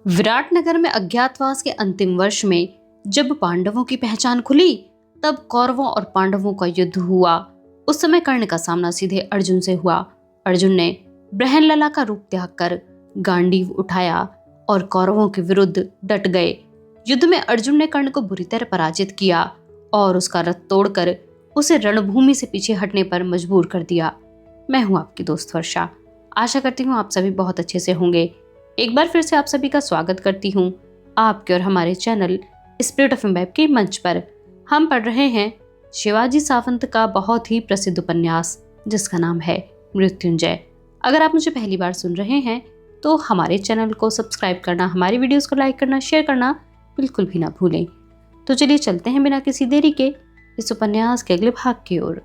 विराटनगर में अज्ञातवास के अंतिम वर्ष में जब पांडवों की पहचान खुली, तब कौरवों और पांडवों का युद्ध हुआ। उस समय कर्ण का सामना सीधे अर्जुन से हुआ। अर्जुन ने बृहनलला का रूप त्याग कर गांडीव उठाया और कौरवों के विरुद्ध डट गए। युद्ध में अर्जुन ने कर्ण को बुरी तरह पराजित किया और उसका रथ तोड़कर उसे रणभूमि से पीछे हटने पर मजबूर कर दिया। मैं हूं आपकी दोस्त वर्षा। आशा करती हूँ आप सभी बहुत अच्छे से होंगे। एक बार फिर से आप सभी का स्वागत करती हूँ आपके और हमारे चैनल स्पिरिट ऑफ इम्बैब के मंच पर। हम पढ़ रहे हैं शिवाजी सावंत का बहुत ही प्रसिद्ध उपन्यास जिसका नाम है मृत्युंजय। अगर आप मुझे पहली बार सुन रहे हैं तो हमारे चैनल को सब्सक्राइब करना, हमारी वीडियोस को लाइक करना, शेयर करना बिल्कुल भी ना भूलें। तो चलिए चलते हैं बिना किसी देरी के इस उपन्यास के अगले भाग की ओर।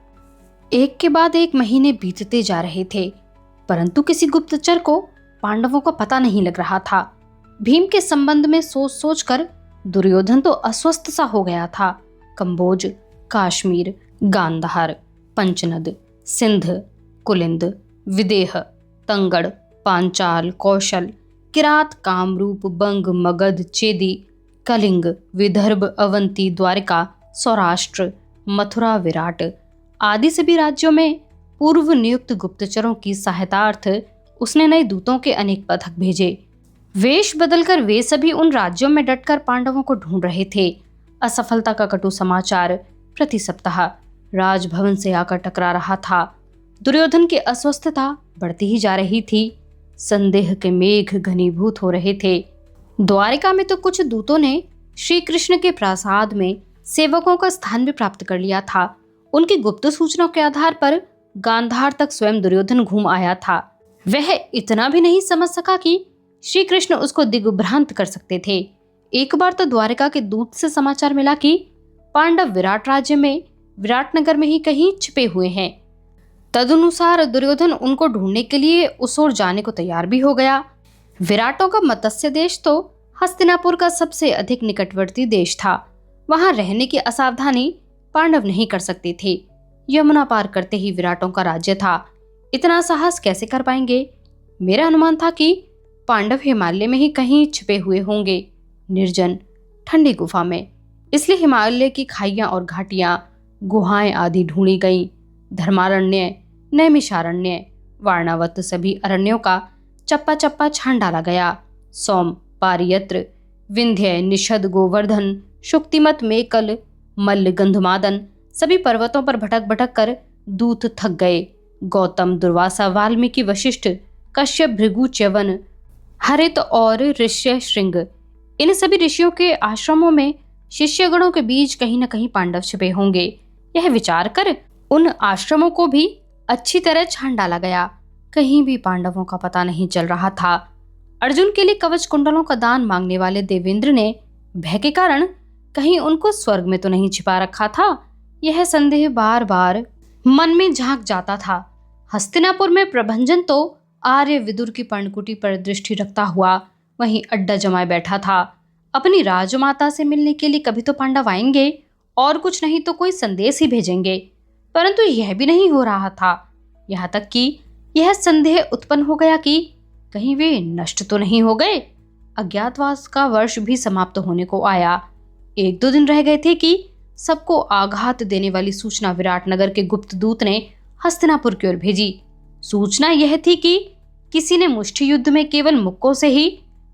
एक के बाद एक महीने बीतते जा रहे थे, परंतु किसी गुप्तचर को पांडवों का पता नहीं लग रहा था। भीम के संबंध में सोच सोच कर दुर्योधन तो अस्वस्थ सा हो गया था। कंबोज, काश्मीर, गांधार, पंचनद, सिंध, कुलिंद, विदेह, तंगड़, पांचाल, कौशल, किरात, कामरूप, बंग, मगध, चेदी, कलिंग, विदर्भ, अवंती, द्वारिका, सौराष्ट्र, मथुरा, विराट आदि सभी राज्यों में पूर्व नियुक्त गुप्तचरों की सहायतार्थ उसने नए दूतों के अनेक पथक भेजे। वेश बदलकर वे सभी उन राज्यों में डटकर पांडवों को ढूंढ रहे थे। असफलता का कटु समाचार प्रति सप्ताह राजभवन से आकर टकरा रहा था। दुर्योधन की अस्वस्थता बढ़ती ही जा रही थी। संदेह के मेघ घनीभूत हो रहे थे। द्वारिका में तो कुछ दूतों ने श्री कृष्ण के प्रासाद में सेवकों का स्थान भी प्राप्त कर लिया था। उनकी गुप्त सूचनाओं के आधार पर गांधार तक स्वयं दुर्योधन घूम आया था। वह इतना भी नहीं समझ सका कि श्री कृष्ण उसको दिग्भ्रांत कर सकते थे। एक बार तो द्वारिका के दूत से समाचार मिला कि पांडव विराट राज्य में विराटनगर में ही कहीं छिपे हुए हैं। तदनुसार दुर्योधन उनको ढूंढने के लिए उस ओर जाने को तैयार भी हो गया। विराटों का मत्स्य देश तो हस्तिनापुर का सबसे अधिक निकटवर्ती देश था। वहां रहने की असावधानी पांडव नहीं कर सकते थे। यमुना पार करते ही विराटों का राज्य था। इतना साहस कैसे कर पाएंगे? मेरा अनुमान था कि पांडव हिमालय में ही कहीं छिपे हुए होंगे, निर्जन ठंडी गुफा में। इसलिए हिमालय की खाइयां और घाटियां, गुहाएं आदि ढूंढी गईं। धर्मारण्य, नैमिषारण्य, वारणावत सभी अरण्यों का चप्पा चप्पा छान डाला गया। सोम, पारियत्र, विंध्य, निषद, गोवर्धन, शुक्तिमत, मेकल, मल्ल, गंधमादन सभी पर्वतों पर भटक भटक कर दूत थक गए। गौतम, दुर्वासा, वाल्मीकि, वशिष्ठ, कश्यप, भृगु, च्यवन, हरित और ऋष्य श्रृंग इन सभी ऋषियों के आश्रमों में शिष्यगणों के बीच कहीं न कहीं पांडव छिपे होंगे। यह विचार कर उन आश्रमों को भी अच्छी तरह छान डाला गया। कहीं भी पांडवों का पता नहीं चल रहा था। अर्जुन के लिए कवच कुंडलों का दान मांगने वाले देवेंद्र ने भय के कारण कहीं उनको स्वर्ग में तो नहीं छिपा रखा था, यह संदेह बार बार मन में झांक जाता था। हस्तिनापुर में प्रभंजन तो आर्य विदुर की पर्णकुटी पर दृष्टि रखता हुआ वहीं अड्डा जमाए बैठा था। अपनी राजमाता से मिलने के लिए कभी तो पांडव आएंगे और कुछ नहीं तो कोई संदेश ही भेजेंगे, परंतु यह भी नहीं हो रहा था। यहाँ तक कि यह संदेह उत्पन्न हो गया कि कहीं वे नष्ट तो नहीं हो गए। अज्ञातवास का वर्ष भी समाप्त होने को आया। 1-2 दिन रह गए थे कि सबको आघात देने वाली सूचना विराटनगर के गुप्त दूत ने हस्तिनापुर की ओर भेजी। सूचना यह थी कि किसी ने मुष्टि युद्ध में केवल मुक्कों से ही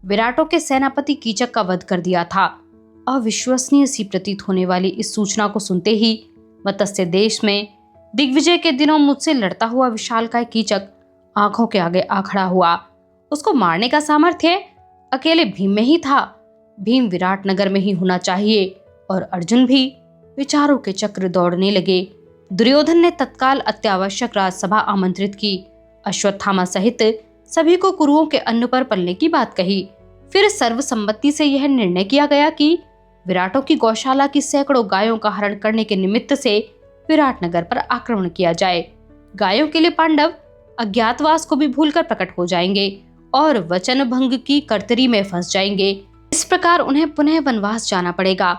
विराटों के सेनापति कीचक का वध कर दिया था। अविश्वसनीय सी प्रतीत होने वाली इस सूचना को सुनते ही मत्स्य देश में दिग्विजय के दिनों मुझसे लड़ता हुआ विशालकाय कीचक आंखों के आगे आ खड़ा हुआ। उसको मारने का सामर्थ्य अकेले भीम में ही था। भीम विराटनगर में ही होना चाहिए और अर्जुन भी। विचारों के चक्र दौड़ने लगे। दुर्योधन ने तत्काल अत्यावश्यक राजसभा आमंत्रित की। अश्वत्थामा सहित सभी को कुरुओं के अन्न पर पलने की बात कही। फिर सर्वसम्मति से यह निर्णय किया गया कि विराटों की गौशाला की सैकड़ों गायों का हरण करने के निमित्त से विराटनगर पर आक्रमण किया जाए। गायों के लिए पांडव अज्ञातवास को भी भूलकर प्रकट हो जाएंगे और वचन भंग की कर्तरी में फंस जाएंगे। इस प्रकार उन्हें पुनः वनवास जाना पड़ेगा।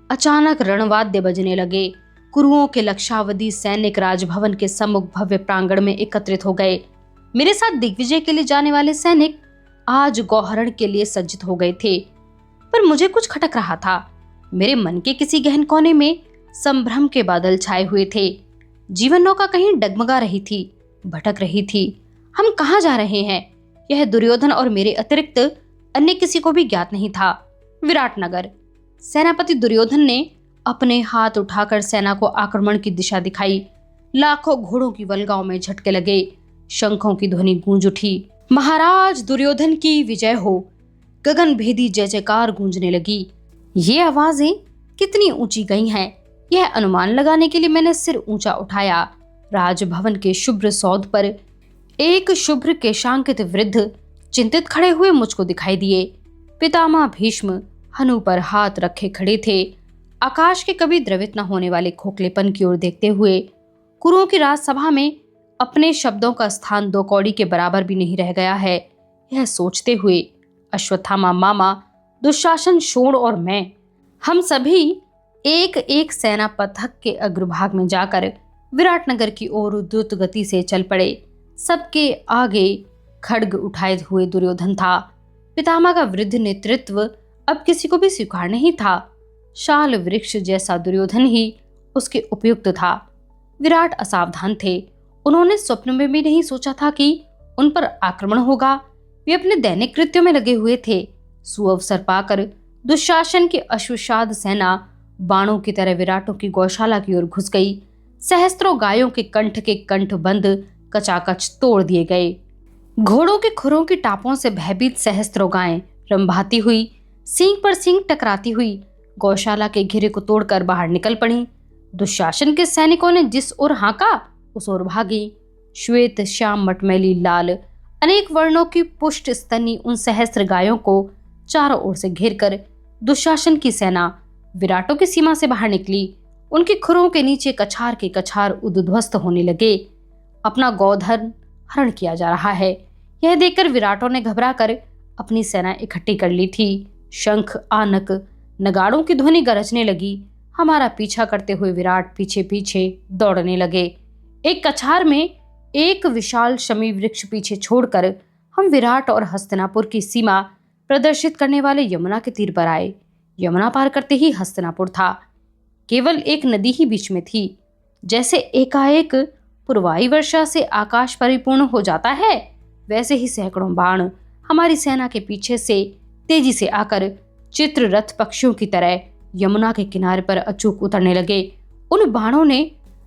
अचानक रणवाद्य बजने लगे। कुरुओं के लक्षावधि सैनिक राजभवन के सम्मुख भव्य प्रांगण में एकत्रित हो गए। मेरे साथ दिग्विजय के लिए जाने वाले सैनिक आज गौहरण के लिए सज्जित हो गए थे। पर मुझे कुछ खटक रहा था। मेरे मन के किसी गहन कोने में संभ्रम के बादल छाए हुए थे। जीवन नौका कहीं डगमगा रही थी, भटक रही थी। हम कहाँ जा रहे हैं, यह दुर्योधन और मेरे अतिरिक्त अन्य किसी को भी ज्ञात नहीं था। विराटनगर। सेनापति दुर्योधन ने अपने हाथ उठाकर सेना को आक्रमण की दिशा दिखाई। लाखों घोड़ों की वल्गाओं में झटके लगे, शंखों की ध्वनि गूंज उठी। महाराज दुर्योधन की विजय हो। गगन भेदी जय जयकार गूंजने लगी। ये आवाजें कितनी ऊंची गई हैं, यह अनुमान लगाने के लिए मैंने सिर ऊंचा उठाया। राजभवन के शुभ्र सौध पर एक शुभ्र केशांकित वृद्ध चिंतित खड़े हुए मुझको दिखाई दिए। पितामह भीष्म हनु पर हाथ रखे खड़े थे, आकाश के कभी द्रवित न होने वाले खोखलेपन की ओर देखते हुए। कुरुओं की राजसभा में अपने शब्दों का स्थान 2 कौड़ी के बराबर भी नहीं रह गया है, यह सोचते हुए अश्वत्थामा मामा, दुशासन, शोण और मैं, हम सभी एक एक सेना पथक के अग्रभाग में जाकर विराटनगर की ओर द्रुत गति से चल पड़े। सबके आगे खड्ग उठाए हुए दुर्योधन था। पितामह का वृद्ध नेतृत्व अब किसी को भी स्वीकार नहीं था। शाल वृक्ष जैसा दुर्योधन ही उसके उपयुक्त था। विराट असावधान थे। उन्होंने स्वप्न में भी नहीं सोचा था कि उन पर आक्रमण होगा। वे अपने दैनिक कृत्यों में लगे हुए थे। सुअवसर पाकर दुशासन की अश्वसाध सेना बाणों की तरह विराटों की गौशाला की ओर घुस गई। सहस्त्रों गायों के कंठ बंद कचाकच तोड़ दिए गए। घोड़ों के खुरों की टापों से भयभीत सहस्त्रों गायें रंभाती हुई, सींग पर सींग टकराती हुई गौशाला के घेरे को तोड़कर बाहर निकल पड़ी। दुशासन के सैनिकों ने जिस ओर हांका उस ओर भागी। श्वेत, श्याम, मटमैली, लाल अनेक वर्णों की पुष्ट स्तनी उन सहस्त्र गायों को चारों ओर से घेर कर दुशासन की सेना विराटों की सीमा से बाहर निकली। उनके खुरों के नीचे कछार के कछार उद्ध्वस्त होने लगे। अपना गोधन हरण किया जा रहा है, यह देखकर विराटों ने घबराकर अपनी सेना इकट्ठी कर ली थी। शंख, आनक, नगाड़ों की ध्वनि गरजने लगी। हमारा पीछा करते हुए विराट पीछे पीछे दौड़ने लगे। एक कछार में एक विशाल शमी वृक्ष पीछे छोड़कर हम विराट और हस्तिनापुर की सीमा प्रदर्शित करने वाले यमुना के तीर पर आए। यमुना पार करते ही हस्तिनापुर था। केवल एक नदी ही बीच में थी। जैसे एकाएक पूर्वाई वर्षा से आकाश परिपूर्ण हो जाता है, वैसे ही सैकड़ों बाण हमारी सेना के पीछे से तेजी से आकर चित्ररथ पक्षियों की तरह यमुना के किनारे पर अचूक उतरने लगे। उन बाणों ने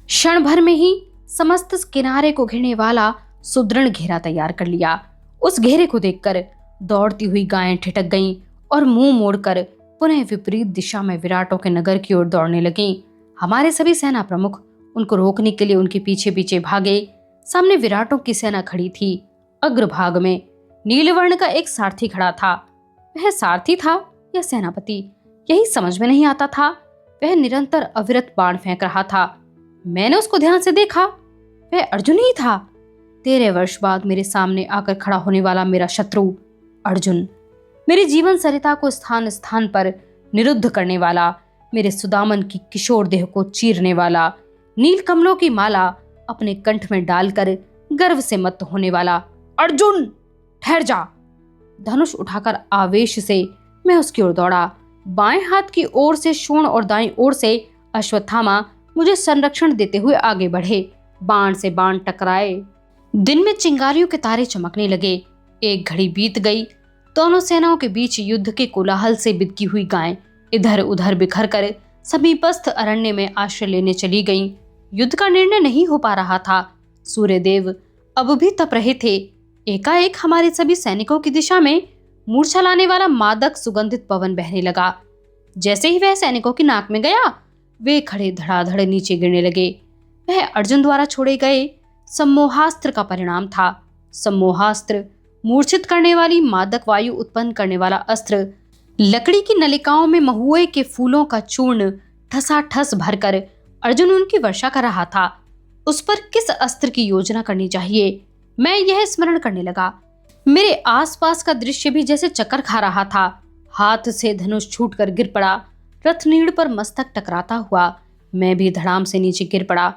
क्षण भर में ही समस्त किनारे को घेरने वाला सुदृढ़ घेरा तैयार कर लिया। उस घेरे को देखकर दौड़ती हुई गायें ठिठक गईं और मुंह मोड़कर पुनः विपरीत दिशा में विराटों के नगर की ओर दौड़ने लगीं। हमारे सभी सेना प्रमुख उनको रोकने के लिए उनके पीछे पीछे भागे। सामने विराटों की सेना खड़ी थी। अग्रभाग में नीलवर्ण का एक सारथी खड़ा था। वह सारथी था या सेनापति, यही समझ में नहीं आता था। वह निरंतर अविरत बाण फेंक रहा था। मैंने उसको ध्यान से देखा, वह अर्जुन ही था। 13 वर्ष बाद मेरे सामने आकर खड़ा होने वाला मेरा शत्रु अर्जुन, मेरे जीवन सरिता को स्थान स्थान पर निरुद्ध करने वाला, मेरे सुदामन की किशोर देह को चीरने वाला, नील कमलों की माला अपने कंठ में डालकर गर्व से मत्त होने वाला। अर्जुन ठहर जा। धनुष उठाकर आवेश से मैं उसकी ओर दौड़ा। बाएं हाथ की ओर से शोण और दाईं ओर से अश्वत्थामा मुझे संरक्षण देते हुए आगे बढ़े। बाण से बाण टकराए। दिन में चिंगारियों के तारे चमकने लगे। एक घड़ी बीत गई। दोनों सेनाओं के बीच युद्ध के कोलाहल से बिदकी हुई गायें इधर उधर बिखर कर समीपस्थ अरण्य में आश्रय लेने चली गईं। युद्ध का निर्णय नहीं हो पा रहा था। सूर्यदेव अब भी तप रहे थे। एकाएक हमारे सभी सैनिकों की दिशा में मूर्छा लाने वाला मादक सुगंधित पवन बहने लगा। जैसे ही वह सैनिकों की नाक में गया, वे खड़े धड़ाधड़ नीचे गिरने लगे। वह अर्जुन द्वारा छोड़े गए सम्मोहास्त्र का परिणाम था। सम्मोहास्त्र मूर्छित करने वाली मादक वायु उत्पन्न करने वाला अस्त्र। लकड़ी की नलिकाओं में महुए के फूलों का चूर्ण ठसाठस भरकर अर्जुन उनकी वर्षा कर रहा था। उस पर किस अस्त्र की योजना करनी चाहिए, मैं यह स्मरण करने लगा। मेरे आसपास का दृश्य भी जैसे चक्कर खा रहा था। हाथ से धनुष छूटकर गिर पड़ा। रथनीड़ पर मस्तक टकराता हुआ मैं भी धड़ाम से नीचे गिर पड़ा।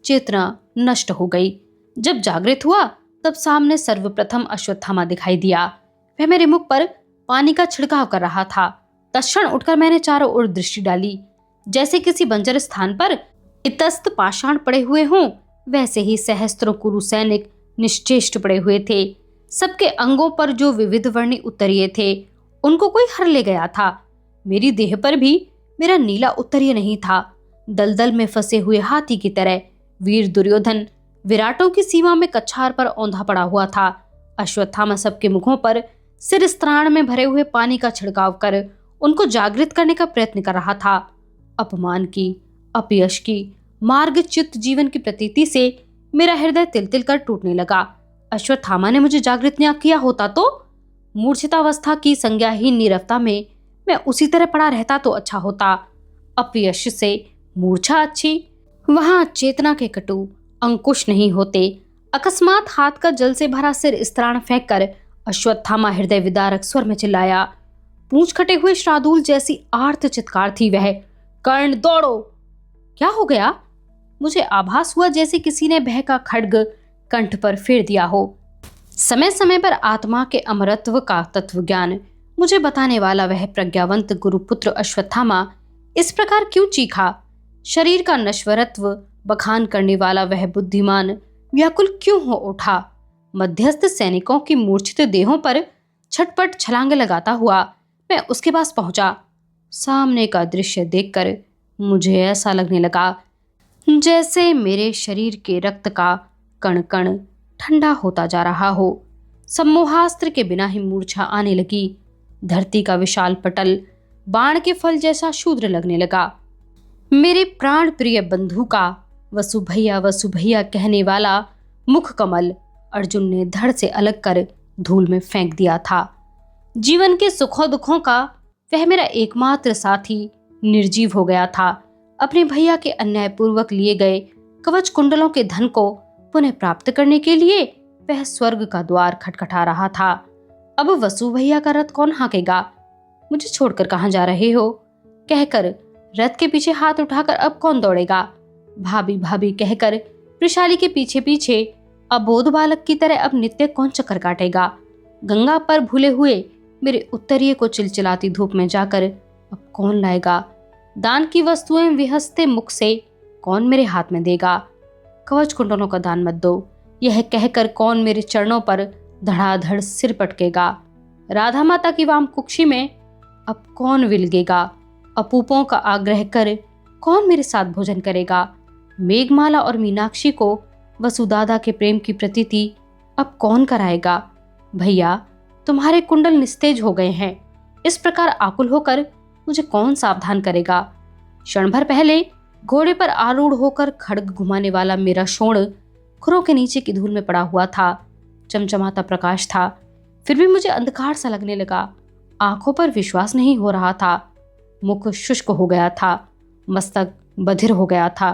चेतना नष्ट हो गई। जब जागृत हुआ तब सामने सर्वप्रथम अश्वत्थामा दिखाई दिया। वह मेरे मुख पर पानी का छिड़काव कर रहा था। तत्क्षण उठकर मैंने चारों ओर दृष्टि डाली। जैसे किसी बंजर स्थान पर इतस्त पाषाण पड़े हुए हों, वैसे ही सहस्त्रों कुरु सैनिक निश्चेष्ट पड़े हुए थे। सबके अंगों पर जो विविध वर्णी उत्तरीय थे, उनको कोई हर ले गया था। मेरी देह पर भी मेरा नीला उत्तरीय नहीं था। दलदल में फंसे हुए हाथी की तरह वीर दुर्योधन विराटों की सीमा में कछार पर औंधा पड़ा हुआ था। अश्वत्थामा सबके मुखों पर सिर स्त्राण में भरे हुए पानी का छिड़काव कर उनको जागृत करने का प्रयत्न कर रहा था। अपमान की, अपयश की, मार्गच्युत जीवन की प्रतीति से मेरा हृदय तिल तिल कर टूटने लगा। अश्वत्थामा ने मुझे जागृत न किया होता तो मूर्छितावस्था की संज्ञाहीन नीरवता में मैं उसी तरह पड़ा रहता तो अच्छा होता। अपयश से मूर्छा अच्छी, वहां चेतना के कटु अंकुश नहीं होते। अकस्मात हाथ का जल से भरा सिर स्त्राण फेंक कर अश्वत्थामा हृदय विदारक स्वर में चिल्लाया। पूंछ कटे हुए शार्दूल जैसी आर्त चित्कार थी वह। कर्ण दौड़ो! क्या हो गया? मुझे आभास हुआ जैसे किसी ने भय का खड्ग कंठ पर फेर दिया हो। समय समय पर आत्मा के अमरत्व का तत्व ज्ञान मुझे बताने वाला वह प्रज्ञावंत गुरुपुत्र अश्वत्थामा इस प्रकार क्यों चीखा? शरीर का नश्वरत्व बखान करने वाला वह बुद्धिमान व्याकुल क्यों हो उठा? मध्यस्थ सैनिकों की मूर्छित देहों पर छटपट छलांगे लगाता हुआ मैं उसके पास पहुंचा। सामने का दृश्य देखकर मुझे ऐसा लगने लगा जैसे मेरे शरीर के रक्त का कण कण ठंडा होता जा रहा हो। सम्मोहास्त्र के बिना ही मूर्छा आने लगी। धरती का विशाल पटल बाण के फल जैसा शूद्र लगने लगा। मेरे प्राण प्रिय बंधु का वसु भैया कहने वाला मुख कमल अर्जुन ने धड़ से अलग कर धूल में फेंक दिया था। जीवन के सुखों दुखों का वह मेरा एकमात्र साथी निर्जीव हो गया था। अपने भैया के अन्यायपूर्वक लिए गए कवच कुंडलों के धन को पुनः प्राप्त करने के लिए वह स्वर्ग का द्वार खटखटा रहा था। अब वसु भैया का रथ कौन हाँकेगा? मुझे छोड़कर कहाँ जा रहे हो? कहकर रथ के पीछे हाथ उठाकर अब कौन दौड़ेगा? भाभी भाभी कहकर वृषाली के पीछे पीछे अबोध बालक की तरह अब नित्य कौन चक्कर काटेगा? गंगा पर भूले हुए मेरे उत्तरीय को चिलचिलाती धूप में जाकर अब कौन लाएगा? दान की वस्तुएं विहसते मुख से कौन मेरे हाथ में देगा? कवच कुंडलों का दान मत दो, यह कहकर कौन मेरे चरणों पर धड़ाधड़ सिर पटकेगा? राधा माता की वाम कुक्षी में अब कौन विलगेगा? अपूपों का आग्रह कर कौन मेरे साथ भोजन करेगा? मेघमाला और मीनाक्षी को वसुदादा के प्रेम की प्रतीति अब कौन कराएगा? भैया, तुम्हारे कुंडल निस्तेज हो गए हैं। इस प्रकार आकुल होकर मुझे कौन सावधान करेगा? क्षण भर पहले घोड़े पर आरूढ़ होकर खड्ग घुमाने वाला मेरा शोण खुरों के नीचे की धूल में पड़ा हुआ था। चमचमाता प्रकाश था, फिर भी मुझे अंधकार सा लगने लगा। आंखों पर विश्वास नहीं हो रहा था। मुख शुष्क हो गया था, मस्तक बधिर हो गया था।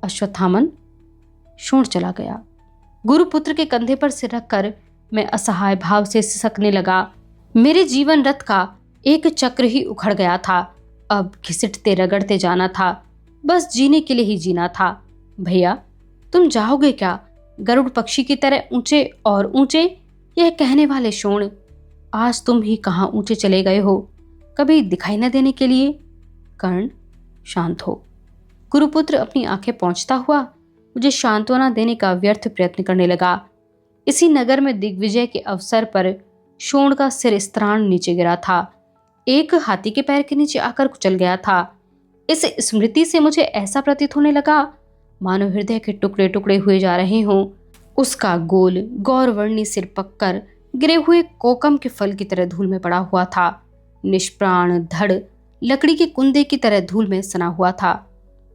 अश्वत्थामन शोण चला गया। गुरुपुत्र के कंधे पर सिर रखकर मैं असहाय भाव से सिसकने लगा। मेरे जीवन रथ का एक चक्र ही उखड़ गया था। अब घिसटते रगड़ते जाना था, बस जीने के लिए ही जीना था। भैया, तुम जाओगे क्या? गरुड़ पक्षी की तरह ऊंचे और ऊंचे? यह कहने वाले शोण, आज तुम ही कहाँ ऊंचे चले गए हो, कभी दिखाई न देने के लिए? कर्ण, शांत हो। गुरुपुत्र अपनी आंखें पोंछता हुआ मुझे सांत्वना देने का व्यर्थ प्रयत्न करने लगा। इसी नगर में दिग्विजय के अवसर पर शोण का सिर स्त्राण नीचे गिरा था, एक हाथी के पैर के नीचे आकर कुचल गया था। इस स्मृति से मुझे ऐसा प्रतीत होने लगा मानो हृदय के टुकड़े टुकड़े हुए जा रहे हों। उसका गोल गौरवर्णी सिर पककर गिरे हुए कोकम के फल की तरह धूल में पड़ा हुआ था। निष्प्राण धड़ लकड़ी के कुंदे की तरह धूल में सना हुआ था।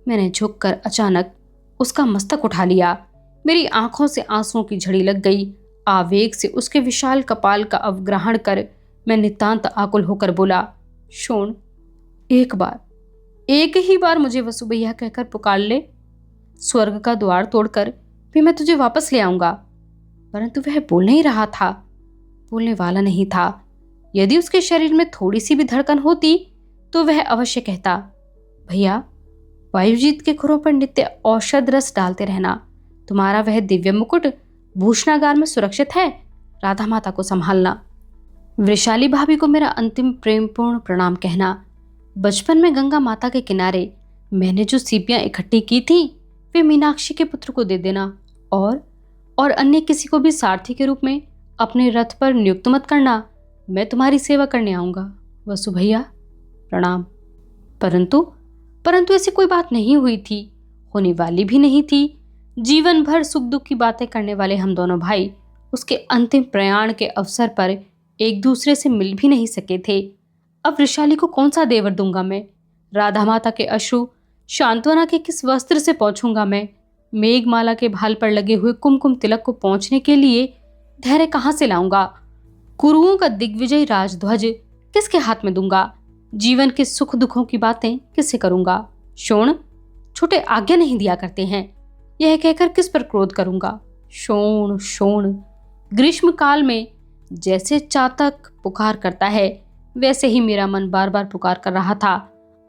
मैंने झुककर अचानक उसका मस्तक उठा लिया। मेरी आंखों से आंसुओं की झड़ी लग गई। आवेग से उसके विशाल कपाल का अवग्रहण कर मैं नितांत आकुल होकर बोला, शोण, एक ही बार मुझे वसु भैया कहकर पुकार ले। स्वर्ग का द्वार तोड़कर भी मैं तुझे वापस ले आऊंगा। परंतु वह बोल नहीं रहा था, बोलने वाला नहीं था। यदि उसके शरीर में थोड़ी सी भी धड़कन होती तो वह अवश्य कहता, भैया, वायुजीत के खुरों पर नित्य औषध रस डालते रहना। तुम्हारा वह दिव्य मुकुट भूषणागार में सुरक्षित है। राधा माता को संभालना। वृषाली भाभी को मेरा अंतिम प्रेमपूर्ण प्रणाम कहना। बचपन में गंगा माता के किनारे मैंने जो सीपियां इकट्ठी की थी वे मीनाक्षी के पुत्र को दे देना, और अन्य किसी को भी सारथी के रूप में अपने रथ पर नियुक्त मत करना। मैं तुम्हारी सेवा करने आऊंगा। वसु भैया प्रणाम। परंतु परंतु ऐसी कोई बात नहीं हुई थी, होने वाली भी नहीं थी। जीवन भर सुख दुख की बातें करने वाले हम दोनों भाई उसके अंतिम प्रयाण के अवसर पर एक दूसरे से मिल भी नहीं सके थे। अब वृषाली को कौन सा देवर दूंगा मैं? राधा माता के अश्रु सांत्वना के किस वस्त्र से पहुंचूंगा मैं? मेघमाला के भाल पर लगे हुए कुमकुम तिलक को पहुंचने के लिए धैर्य कहां से लाऊंगा? कुरुओं का दिग्विजयी राजध्वज किसके हाथ में दूंगा? जीवन के सुख दुखों की बातें किससे करूंगा? शोण छोटे आज्ञा नहीं दिया करते हैं, यह कहकर किस पर क्रोध करूंगा? शोण शोण। ग्रीष्म काल में जैसे चातक पुकार करता है वैसे ही मेरा मन बार बार पुकार कर रहा था।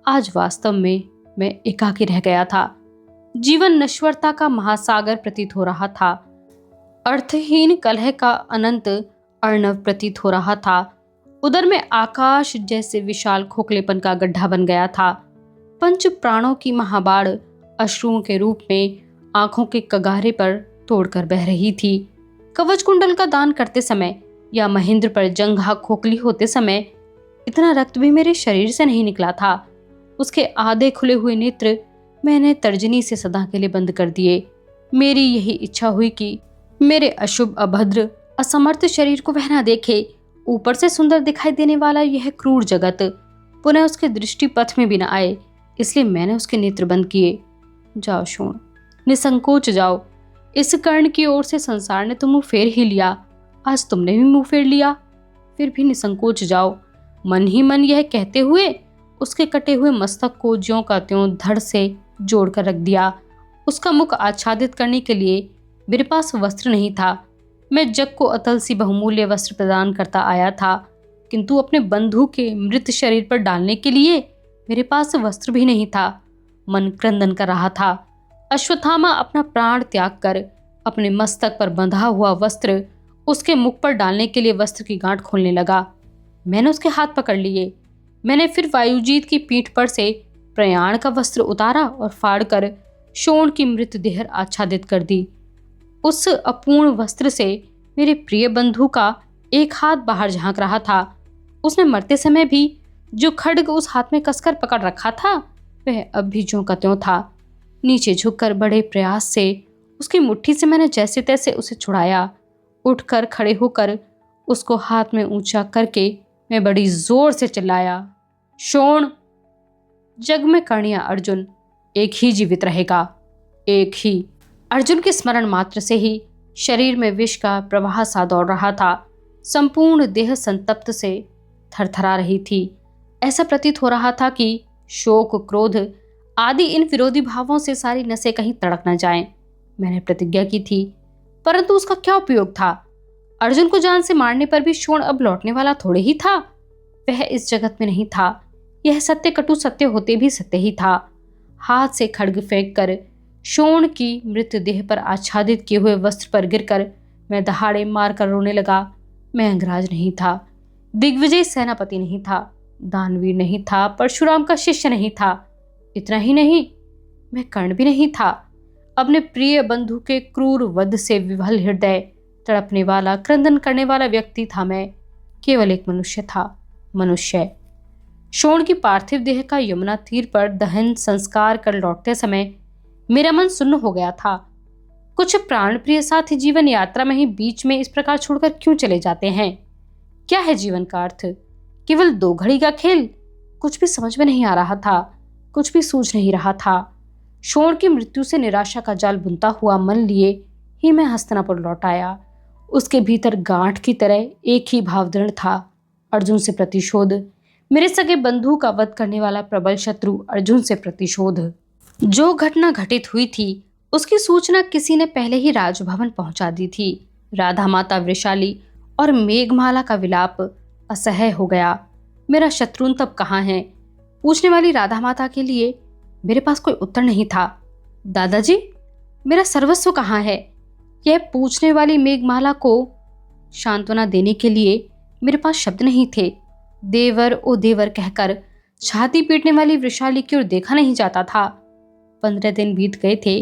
आज वास्तव में मैं एकाकी रह गया था। जीवन नश्वरता का महासागर प्रतीत हो रहा था। अर्थहीन कलह का अनंत अर्णव प्रतीत हो रहा था। उदर में आकाश जैसे विशाल खोखलेपन का गड्ढा बन गया था। पंच प्राणों की महाबाढ़ अश्रुओं के रूप में आंखों के कगारे पर तोड़कर बह रही थी। कवच कुंडल का दान करते समय या महेंद्र पर जंघा खोखली होते समय इतना रक्त भी मेरे शरीर से नहीं निकला था। उसके आधे खुले हुए नेत्र मैंने तर्जनी से सदा के लिए बंद कर दिए। मेरी यही इच्छा हुई कि मेरे अशुभ अभद्र असमर्थ शरीर को वह न देखे। ऊपर से सुंदर दिखाई देने वाला यह क्रूर जगत पुनः उसके दृष्टि पथ में भी न आए, इसलिए मैंने उसके नेत्र बंद किए। जाओ शोण, निसंकोच जाओ। इस कर्ण की ओर से संसार ने तो मुंह फेर ही लिया, आज तुमने भी मुंह फेर लिया। फिर भी निसंकोच जाओ। मन ही मन यह कहते हुए उसके कटे हुए मस्तक को ज्यों का त्यों धड़ से जोड़कर रख दिया। उसका मुख आच्छादित करने के लिए मेरे पास वस्त्र नहीं था। मैं जग को अतल सी बहुमूल्य वस्त्र प्रदान करता आया था, किंतु अपने बंधु के मृत शरीर पर डालने के लिए मेरे पास वस्त्र भी नहीं था। मन क्रंदन कर रहा था। अश्वत्थामा अपना प्राण त्याग कर अपने मस्तक पर बंधा हुआ वस्त्र उसके मुख पर डालने के लिए वस्त्र की गांठ खोलने लगा। मैंने उसके हाथ पकड़ लिए। मैंने फिर वायुजीत की पीठ पर से प्रयाण का वस्त्र उतारा और फाड़कर शोण की मृतदेह आच्छादित कर दी। उस अपूर्ण वस्त्र से मेरे प्रिय बंधु का एक हाथ बाहर झांक रहा था। उसने मरते समय भी जो खड्ग उस हाथ में कसकर पकड़ रखा था वह अब भी ज्यों का त्यों था। नीचे झुककर बड़े प्रयास से उसकी मुट्ठी से मैंने जैसे तैसे उसे छुड़ाया। उठकर खड़े होकर उसको हाथ में ऊंचा करके मैं बड़ी जोर से चिल्लाया, शोण! जग में कर्णिया अर्जुन एक ही जीवित रहेगा, एक ही। अर्जुन के स्मरण मात्र से ही शरीर में विष का प्रवाह सा दौड़ रहा था। संपूर्ण देह संतप्त से थरथरा रही थी। ऐसा प्रतीत हो रहा था कि शोक क्रोध आदि इन विरोधी भावों से सारी नसें कहीं तड़क न जाएं। मैंने प्रतिज्ञा की थी, परंतु उसका क्या उपयोग था? अर्जुन को जान से मारने पर भी शोण अब लौटने वाला थोड़े ही था। वह इस जगत में नहीं था। यह सत्य कटु सत्य होते भी सत्य ही था। हाथ से खड्ग फेंक कर शोण की मृतदेह पर आच्छादित किए हुए वस्त्र पर गिरकर मैं दहाड़े मारकर रोने लगा। मैं अंगराज नहीं था, दिग्विजय सेनापति नहीं था, दानवीर नहीं था, परशुराम का शिष्य नहीं था। इतना ही नहीं, मैं कर्ण भी नहीं था। अपने प्रिय बंधु के क्रूर वध से विवल हृदय तड़पने वाला क्रंदन करने वाला व्यक्ति था। मैं केवल एक मनुष्य था, मनुष्य। शोण की पार्थिव देह का यमुना तीर पर दहन संस्कार कर लौटते समय मेरा मन सुन्न हो गया था। कुछ प्राण प्रिय साथी जीवन यात्रा में ही बीच में इस प्रकार छोड़कर क्यों चले जाते हैं? क्या है जीवन का अर्थ? केवल 2 घड़ी का खेल? कुछ भी समझ में नहीं आ रहा था, कुछ भी सूझ नहीं रहा था। शोण की मृत्यु से निराशा का जाल बुनता हुआ मन लिए ही मैं हस्तिनापुर लौट आया। उसके भीतर गांठ की तरह एक ही भाव दृढ़ था, अर्जुन से प्रतिशोध। मेरे सगे बंधु का वध करने वाला प्रबल शत्रु अर्जुन से प्रतिशोध। जो घटना घटित हुई थी उसकी सूचना किसी ने पहले ही राजभवन पहुंचा दी थी। राधा माता वृषाली और मेघमाला का विलाप असह्य हो गया। मेरा शत्रुन तब कहाँ है? पूछने वाली राधा माता के लिए मेरे पास कोई उत्तर नहीं था। दादाजी, मेरा सर्वस्व कहाँ है? यह पूछने वाली मेघमाला को सांत्वना देने के लिए मेरे पास शब्द नहीं थे। देवर ओ देवर कहकर छाती पीटने वाली वृषाली की ओर देखा नहीं जाता था। 15 दिन बीत गए थे,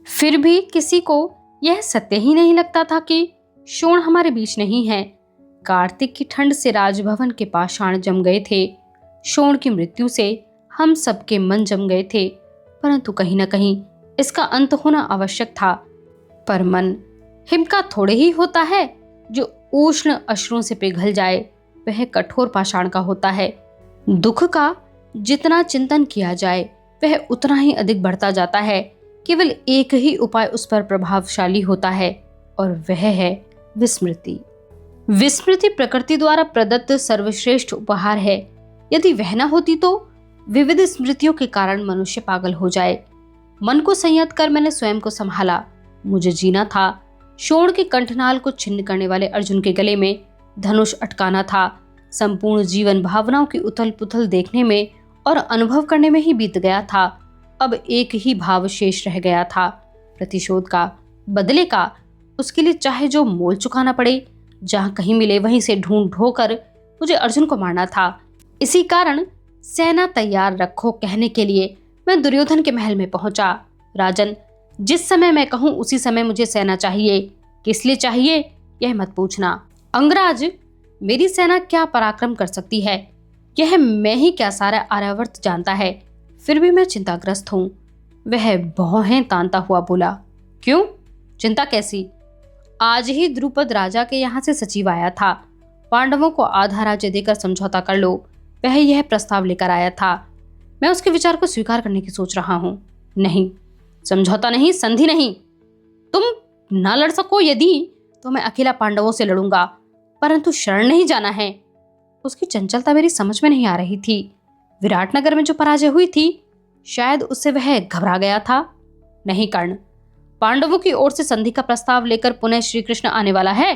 फिर भी किसी को यह सत्य ही नहीं लगता था कि शोण हमारे बीच नहीं है। कार्तिक की ठंड से राजभवन के पाषाण जम गए थे। शोण की मृत्यु से हम सबके मन जम गए थे, परंतु कहीं न कहीं इसका अंत होना आवश्यक था। पर मन हिम का थोड़े ही होता है जो उष्ण अश्रुओं से पिघल जाए, वह कठोर पाषाण का होता है। दुख का जितना चिंतन किया जाए वह उतना ही अधिक बढ़ता जाता है। केवल एक ही उपाय उस पर प्रभावशाली होता है और वह है विस्मृति। विस्मृति प्रकृति द्वारा प्रदत्त सर्वश्रेष्ठ उपहार है। यदि वह न होती तो विविध स्मृतियों के कारण मनुष्य पागल हो जाए। मन को संयत कर मैंने स्वयं को संभाला। मुझे जीना था। शोण के कंठनाल को छिन्न करने वाले अर्जुन के गले में धनुष अटकाना था। संपूर्ण जीवन भावनाओं की उथल पुथल देखने में और अनुभव करने में ही बीत गया था। अब एक ही भाव शेष रह गया था, प्रतिशोध का, बदले का। उसके लिए चाहे जो मोल चुकाना पड़े, जहां कहीं मिले वहीं से ढूंढ ढोकर मुझे अर्जुन को मारना था। इसी कारण सेना तैयार रखो कहने के लिए मैं दुर्योधन के महल में पहुंचा। राजन, जिस समय मैं कहूं उसी समय मुझे सेना चाहिए। किस लिए चाहिए यह मत पूछना। अंगराज, मेरी सेना क्या पराक्रम कर सकती है यह मैं ही क्या सारा आर्यावर्त जानता है। फिर भी मैं चिंताग्रस्त हूं। वह भौहें तानता हुआ बोला, क्यों? चिंता कैसी? आज ही द्रुपद राजा के यहाँ से सचिव आया था। पांडवों को आधा राज्य देकर समझौता कर लो, वह यह प्रस्ताव लेकर आया था। मैं उसके विचार को स्वीकार करने की सोच रहा हूं। नहीं, समझौता नहीं, संधि नहीं। तुम न लड़ सको यदि तो मैं अकेला पांडवों से लड़ूंगा, परंतु शरण नहीं जाना है। उसकी चंचलता मेरी समझ में नहीं आ रही थी। विराटनगर में जो पराजय हुई थी, शायद उससे वह घबरा गया था। नहीं कर्ण, पांडवों की ओर से संधि का प्रस्ताव लेकर पुनः श्री कृष्ण आने वाला है।